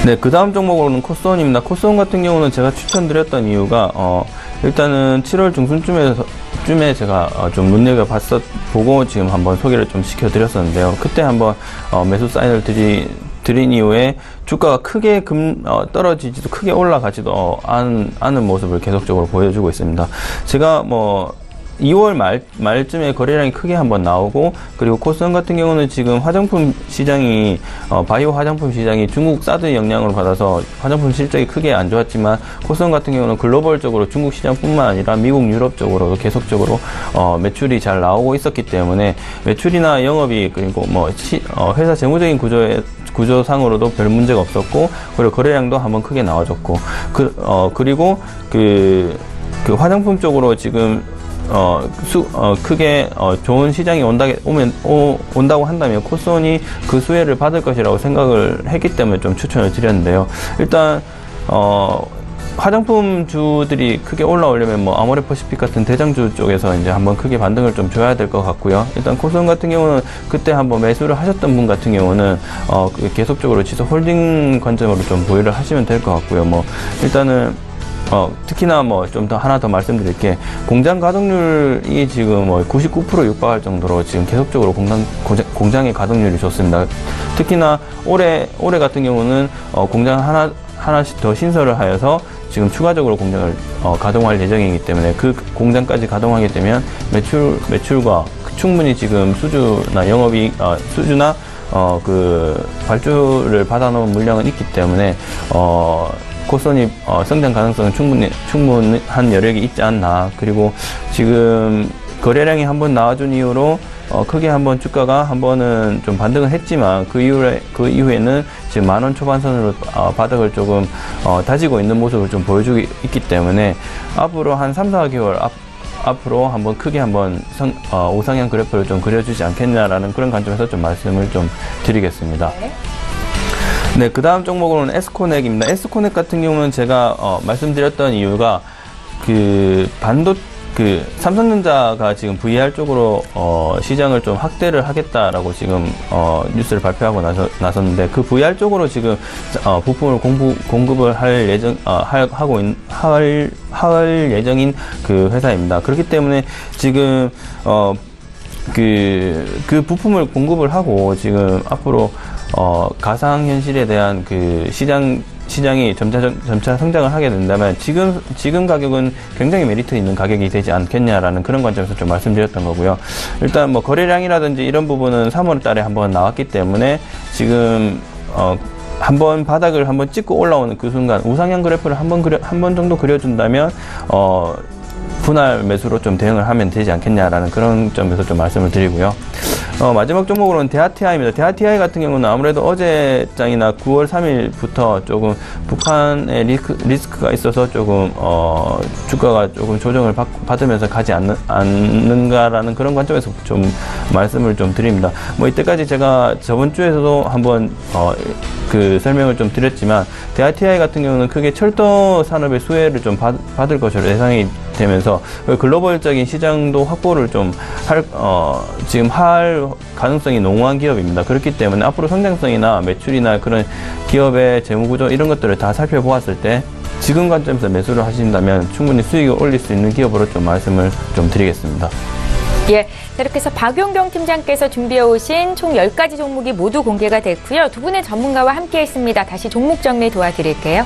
네, 그 다음 종목으로는 코스온입니다. 코스온 같은 경우는 제가 추천드렸던 이유가 일단은 7월 중순쯤에 제가 좀 보고 지금 한번 소개를 좀 시켜드렸었는데요. 그때 한번 매수 사인을 드린 이후에 주가가 크게 떨어지지도 크게 올라가지도 않은 모습을 계속적으로 보여주고 있습니다. 제가 2월 말쯤에 거래량이 크게 한번 나오고, 그리고 코스온 같은 경우는 지금 화장품 시장이 바이오 화장품 시장이 중국 사드 영향을 받아서 화장품 실적이 크게 안 좋았지만, 코스온 같은 경우는 글로벌적으로 중국 시장뿐만 아니라 미국, 유럽 쪽으로도 계속적으로 매출이 잘 나오고 있었기 때문에 매출이나 영업이 그리고 회사 재무적인 구조상으로도 별 문제가 없었고, 그리고 거래량도 한번 크게 나와줬고, 그리고 그 화장품 쪽으로 지금 크게 좋은 시장이 온다고 한다면 코스온이 그 수혜를 받을 것이라고 생각을 했기 때문에 좀 추천을 드렸는데요. 일단 화장품주들이 크게 올라오려면 아모레퍼시픽 같은 대장주 쪽에서 이제 한번 크게 반등을 좀 줘야 될 것 같고요. 일단 코스온 같은 경우는 그때 한번 매수를 하셨던 분 같은 경우는 계속적으로 지속 홀딩 관점으로 좀 보유를 하시면 될 것 같고요. 일단은 특히나 좀 더 하나 더 말씀드릴 게, 공장 가동률이 지금 99% 육박할 정도로 지금 계속적으로 공장의 가동률이 좋습니다. 특히나 올해 같은 경우는 공장 하나씩 더 신설을 하여서 지금 추가적으로 공장을 가동할 예정이기 때문에, 그 공장까지 가동하게 되면 매출과 충분히 지금 수주나 영업이익 수주나 그 발주를 받아놓은 물량은 있기 때문에 코스온이 성장 가능성은 충분한 여력이 있지 않나. 그리고 지금 거래량이 한번 나와준 이후로 크게 한번 주가가 한 번은 좀 반등을 했지만, 그 이후에는 지금 10,000원 초반선으로 바닥을 조금 다지고 있는 모습을 좀 보여주고 있기 때문에, 앞으로 한 3-4개월 앞으로 한번 크게 한번 우상향 그래프를 좀 그려주지 않겠냐라는 그런 관점에서 좀 말씀을 좀 드리겠습니다. 네, 그 다음 종목으로는 에스코넥입니다. 에스코넥 같은 경우는 제가 말씀드렸던 이유가 삼성전자가 지금 VR 쪽으로 시장을 좀 확대를 하겠다라고 지금 뉴스를 발표하고 나섰는데, 그 VR 쪽으로 지금 부품을 공급을 할 예정인 그 회사입니다. 그렇기 때문에 지금 그 부품을 공급을 하고 지금 앞으로 가상현실에 대한 그 시장이 점차 성장을 하게 된다면, 지금 가격은 굉장히 메리트 있는 가격이 되지 않겠냐라는 그런 관점에서 좀 말씀드렸던 거고요. 일단 거래량이라든지 이런 부분은 3월 달에 한번 나왔기 때문에, 지금 한번 바닥을 한번 찍고 올라오는 그 순간 우상향 그래프를 한 번 정도 그려준다면 분할 매수로 좀 대응을 하면 되지 않겠냐라는 그런 점에서 좀 말씀을 드리고요. 마지막 종목으로는 데아티아이입니다. 데아티아이 같은 경우는 아무래도 어제장이나 9월 3일부터 조금 북한의 리스크가 있어서 조금 주가가 조금 조정을 받으면서 가지 않는가라는 그런 관점에서 좀 말씀을 좀 드립니다. 이때까지 제가 저번 주에서도 한번 그 설명을 좀 드렸지만, 데아티아이 같은 경우는 크게 철도 산업의 수혜를 좀 받을 것으로 예상이 되면서 글로벌적인 시장도 확보를 좀 지금 할 가능성이 농후한 기업입니다. 그렇기 때문에 앞으로 성장성이나 매출이나 그런 기업의 재무구조 이런 것들을 다 살펴보았을 때, 지금 관점에서 매수를 하신다면 충분히 수익을 올릴 수 있는 기업으로 좀 말씀을 좀 드리겠습니다. 예, 자, 이렇게 해서 박용경 팀장께서 준비해 오신 총 10가지 종목이 모두 공개가 됐고요. 두 분의 전문가와 함께 했습니다. 다시 종목 정리 도와드릴게요.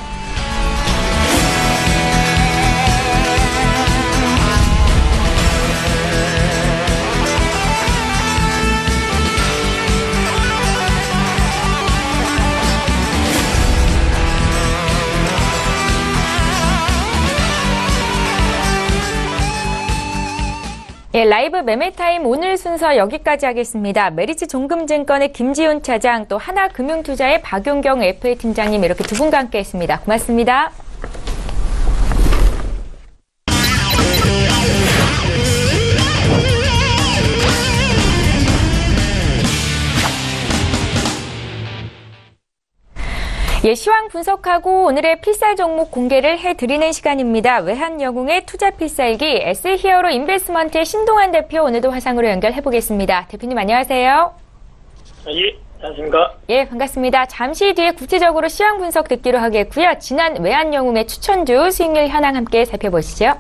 예, 네, 라이브 매매타임 오늘 순서 여기까지 하겠습니다. 메리츠 종금증권의 김지훈 차장, 또 하나금융투자의 박용경 FA 팀장님 이렇게 두 분과 함께했습니다. 고맙습니다. 예, 시황 분석하고 오늘의 필살 종목 공개를 해드리는 시간입니다. 외환영웅의 투자 필살기 SH히어로 인베스트먼트의 신동환 대표 오늘도 화상으로 연결해보겠습니다. 대표님 안녕하세요. 예, 안녕하십니까. 예, 반갑습니다. 잠시 뒤에 구체적으로 시황 분석 듣기로 하겠고요. 지난 외환영웅의 추천주 수익률 현황 함께 살펴보시죠.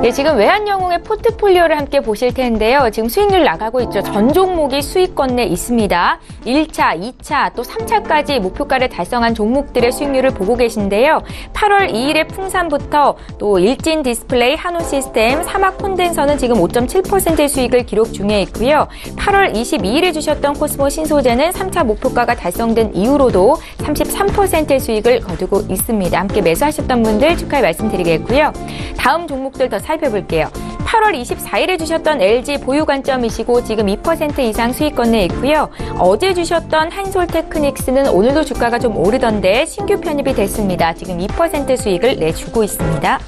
예, 지금 외환영웅의 포트폴리오를 함께 보실 텐데요. 지금 수익률 나가고 있죠. 전 종목이 수익권 내 있습니다. 1차, 2차, 또 3차까지 목표가를 달성한 종목들의 수익률을 보고 계신데요. 8월 2일에 풍산부터 또 일진 디스플레이, 한우시스템, 사막 콘덴서는 지금 5.7%의 수익을 기록 중에 있고요. 8월 22일에 주셨던 코스모 신소재는 3차 목표가가 달성된 이후로도 33%의 수익을 거두고 있습니다. 함께 매수하셨던 분들 축하의 말씀드리겠고요. 다음 종목들 더 살펴볼게요. 8월 24일에 주셨던 LG 보유 관점이시고 지금 2% 이상 수익권 내 있고요. 어제 주셨던 한솔테크닉스는 오늘도 주가가 좀 오르던데 신규 편입이 됐습니다. 지금 2% 수익을 내주고 있습니다.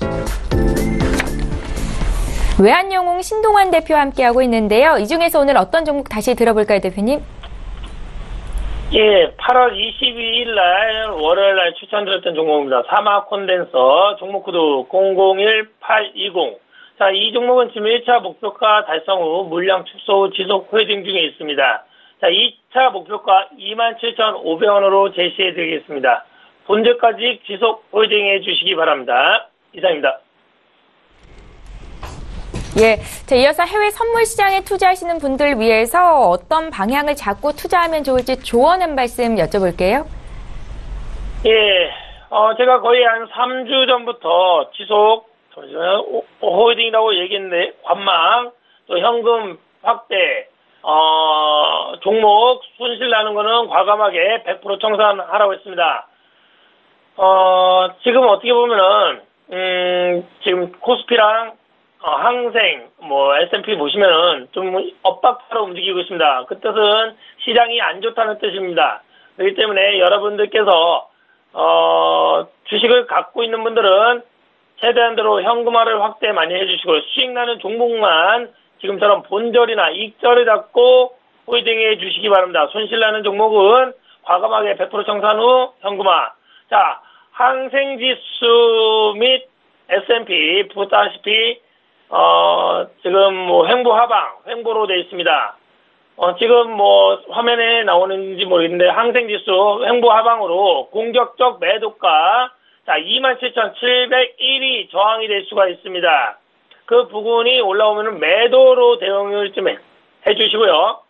외환영웅 신동환 대표와 함께하고 있는데요. 이 중에서 오늘 어떤 종목 다시 들어볼까요, 대표님? 예, 8월 22일 날 월요일 날 추천드렸던 종목입니다. 사막 콘덴서 종목 코드 001820. 자, 이 종목은 지금 1차 목표가 달성 후 물량 축소 후 지속 회딩 중에 있습니다. 자, 2차 목표가 27,500원으로 제시해 드리겠습니다. 본저까지 지속 회딩해 주시기 바랍니다. 이상입니다. 예, 자, 이어서 해외 선물 시장에 투자하시는 분들 위해서 어떤 방향을 잡고 투자하면 좋을지 조언 한 말씀 여쭤볼게요. 예, 제가 거의 한 3주 전부터 지속 홀딩이라고 얘기했는데 관망, 또 현금 확대, 종목 손실 나는 거는 과감하게 100% 청산하라고 했습니다. 지금 어떻게 보면은 지금 코스피랑 항생, S&P 보시면은 좀 엇박자로 움직이고 있습니다. 그 뜻은 시장이 안 좋다는 뜻입니다. 그렇기 때문에 여러분들께서, 주식을 갖고 있는 분들은 최대한대로 현금화를 확대 많이 해주시고, 수익 나는 종목만 지금처럼 본절이나 익절을 잡고 홀딩해 주시기 바랍니다. 손실 나는 종목은 과감하게 100% 청산 후 현금화. 자, 항생지수 및 S&P 보다시피 지금 횡보 하방, 횡보로 되어 있습니다. 지금 화면에 나오는지 모르겠는데, 항생지수 횡보 하방으로 공격적 매도가, 자, 27,701이 저항이 될 수가 있습니다. 그 부분이 올라오면 매도로 대응을 좀 해주시고요.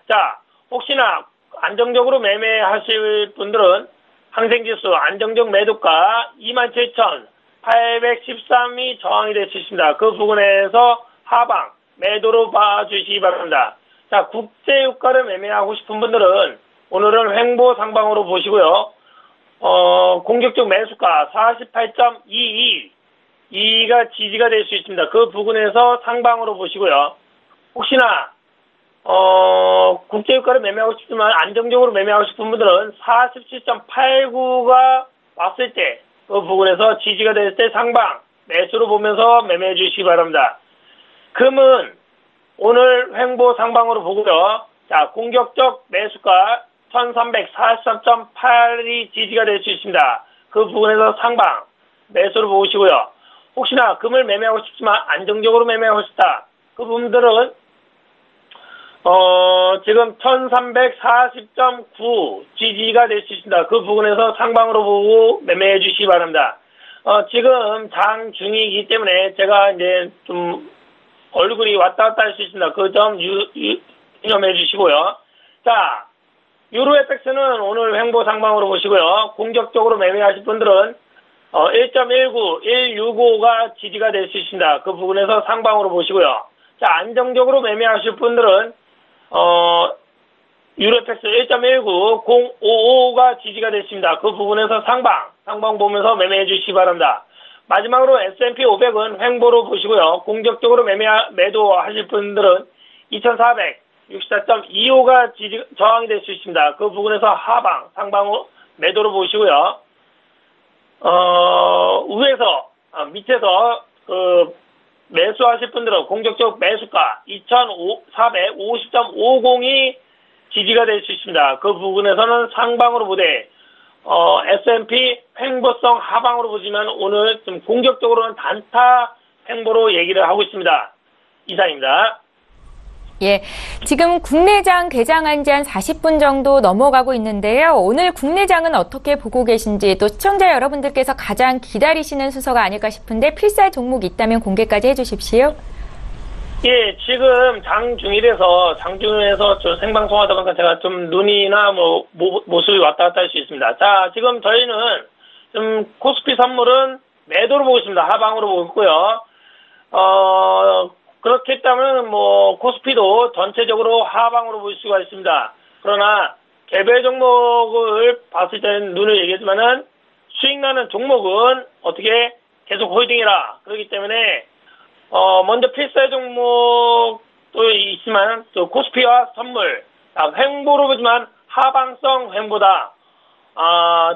자, 혹시나 안정적으로 매매하실 분들은 항생지수 안정적 매도가 27,813이 저항이 될 수 있습니다. 그 부분에서 하방, 매도로 봐주시기 바랍니다. 자, 국제유가를 매매하고 싶은 분들은 오늘은 횡보 상방으로 보시고요. 공격적 매수가 48.22, 2가 지지가 될 수 있습니다. 그 부분에서 상방으로 보시고요. 혹시나 국제유가를 매매하고 싶지만 안정적으로 매매하고 싶은 분들은 47.89가 왔을 때, 그 부분에서 지지가 될 때 상방, 매수로 보면서 매매해 주시기 바랍니다. 금은 오늘 횡보 상방으로 보고요. 자, 공격적 매수가 1343.8이 지지가 될 수 있습니다. 그 부분에서 상방, 매수로 보시고요. 혹시나 금을 매매하고 싶지만 안정적으로 매매하고 싶다. 그 부분들은 지금 1340.9 지지가 될 수 있습니다. 그 부분에서 상방으로 보고 매매해 주시기 바랍니다. 지금 장 중이기 때문에 제가 이제 좀 얼굴이 왔다 갔다 할 수 있습니다. 그 점 유념해 주시고요. 자, 유로FX는 오늘 횡보 상방으로 보시고요. 공격적으로 매매하실 분들은 1.19, 165가 지지가 될 수 있습니다. 그 부분에서 상방으로 보시고요. 자, 안정적으로 매매하실 분들은 유로FX 1.19, 055가 지지가 됐습니다. 그 부분에서 상방 보면서 매매해 주시기 바랍니다. 마지막으로 S&P 500은 횡보로 보시고요. 공격적으로 매도하실 분들은 2464.25가 저항이 될 수 있습니다. 그 부분에서 하방, 상방으로 매도로 보시고요. 밑에서 매수하실 분들은 공격적 매수가 2450.50이 지지가 될 수 있습니다. 그 부분에서는 상방으로 보되 S&P 횡보성 하방으로 보시면 오늘 좀 공격적으로는 단타 횡보로 얘기를 하고 있습니다. 이상입니다. 예, 지금 국내장 개장한 지 한 40분 정도 넘어가고 있는데요. 오늘 국내장은 어떻게 보고 계신지, 또 시청자 여러분들께서 가장 기다리시는 순서가 아닐까 싶은데 필살 종목 있다면 공개까지 해주십시오. 예, 지금 장중일에서 좀 생방송하다 보니까 제가 좀 눈이나 모습이 왔다 갔다 할 수 있습니다. 자, 지금 저희는 좀 코스피 선물은 매도로 보고 있습니다. 하방으로 보고 있고요. 그렇기 때문에 코스피도 전체적으로 하방으로 볼 수가 있습니다. 그러나 개별 종목을 봤을 때는 눈을 얘기했지만은 수익 나는 종목은 어떻게 계속 홀딩해라. 그렇기 때문에 먼저 필살 종목도 있지만 또 코스피와 선물 횡보로 보지만 하방성 횡보다.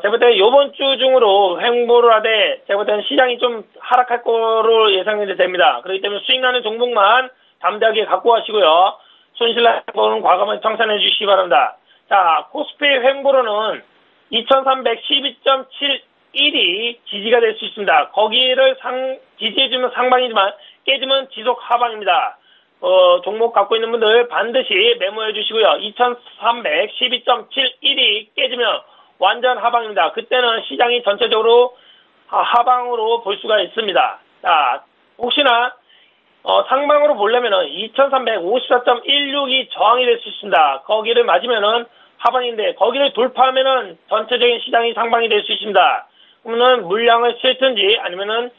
제가 볼 때는 이번 주 중으로 횡보를 하되 제가 볼 때는 시장이 좀 하락할 거로 예상이 됩니다. 그렇기 때문에 수익 나는 종목만 담대하게 갖고 가시고요. 손실나는 거는 과감하게 청산해 주시기 바랍니다. 자, 코스피 횡보로는 2312.71이 지지가 될 수 있습니다. 거기를 지지해주면 상방이지만 깨지면 지속 하방입니다. 종목 갖고 있는 분들 반드시 메모해 주시고요. 2312.71이 깨지면 완전 하방입니다. 그때는 시장이 전체적으로 하방으로 볼 수가 있습니다. 자, 혹시나 상방으로 보려면은 2354.16이 저항이 될 수 있습니다. 거기를 맞으면은 하방인데 거기를 돌파하면은 전체적인 시장이 상방이 될 수 있습니다. 그러면은 물량을 실든지 아니면은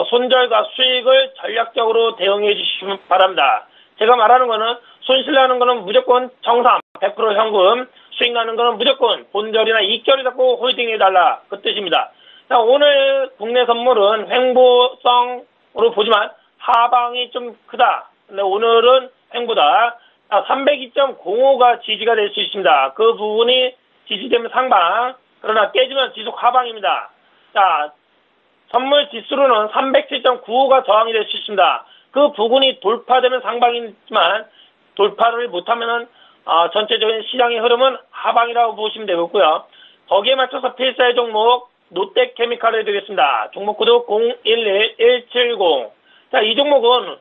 손절과 수익을 전략적으로 대응해 주시기 바랍니다. 제가 말하는 거는 손실 나는 거는 무조건 정상 100% 현금, 수익 나는 거는 무조건 본절이나 이결이 잡고 홀딩해달라 그 뜻입니다. 자, 오늘 국내 선물은 횡보성으로 보지만 하방이 좀 크다. 근데 오늘은 횡보다. 302.05가 지지가 될 수 있습니다. 그 부분이 지지되면 상방, 그러나 깨지면 지속 하방입니다. 자, 선물 지수로는 307.95가 저항이 될 수 있습니다. 그 부분이 돌파되면 상방이지만 돌파를 못하면은 전체적인 시장의 흐름은 하방이라고 보시면 되겠고요. 거기에 맞춰서 필살 종목 롯데케미칼을 드리겠습니다. 종목 코드 011170. 자, 이 종목은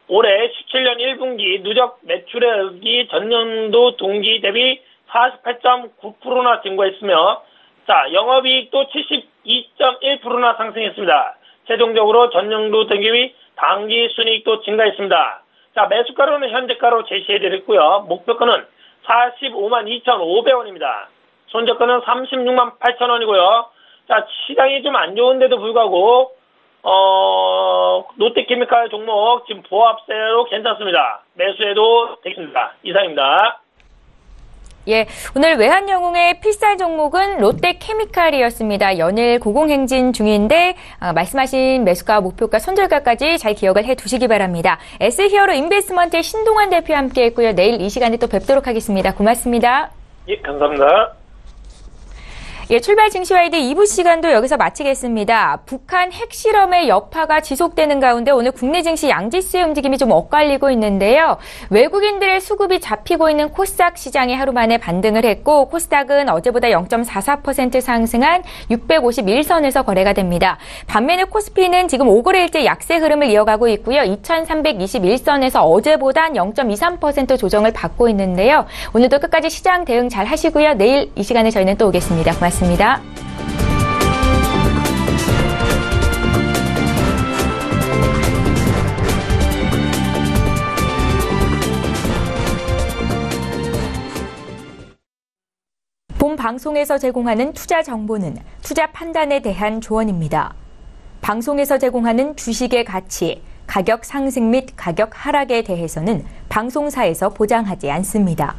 올해 17년 1분기 누적 매출액이 전년도 동기 대비 48.9%나 증가했으며, 자, 영업이익도 72.1%나 상승했습니다. 최종적으로 전년도 대비 당기 순이익도 증가했습니다. 자, 매수가로는 현재가로 제시해드렸고요. 목표가는 452,500원입니다. 손절가는 368,000원이고요. 자, 시장이 좀 안 좋은데도 불구하고 롯데케미칼 종목 지금 보합세로 괜찮습니다. 매수해도 되겠습니다. 이상입니다. 예, 오늘 외환영웅의 필살 종목은 롯데케미칼이었습니다. 연일 고공행진 중인데 말씀하신 매수가, 목표가, 손절가까지 잘 기억을 해두시기 바랍니다. S히어로 인베스트먼트의 신동환 대표와 함께했고요. 내일 이 시간에 또 뵙도록 하겠습니다. 고맙습니다. 예, 감사합니다. 예, 출발 증시와이드 2부 시간도 여기서 마치겠습니다. 북한 핵실험의 여파가 지속되는 가운데 오늘 국내 증시 양지수의 움직임이 좀 엇갈리고 있는데요. 외국인들의 수급이 잡히고 있는 코스닥 시장이 하루 만에 반등을 했고, 코스닥은 어제보다 0.44% 상승한 651선에서 거래가 됩니다. 반면에 코스피는 지금 5거래일째 약세 흐름을 이어가고 있고요. 2321선에서 어제보단 0.23% 조정을 받고 있는데요. 오늘도 끝까지 시장 대응 잘 하시고요. 내일 이 시간에 저희는 또 오겠습니다. 고맙습니다. 본 방송에서 제공하는 투자 정보는 투자 판단에 대한 조언입니다. 방송에서 제공하는 주식의 가치, 가격 상승 및 가격 하락에 대해서는 방송사에서 보장하지 않습니다.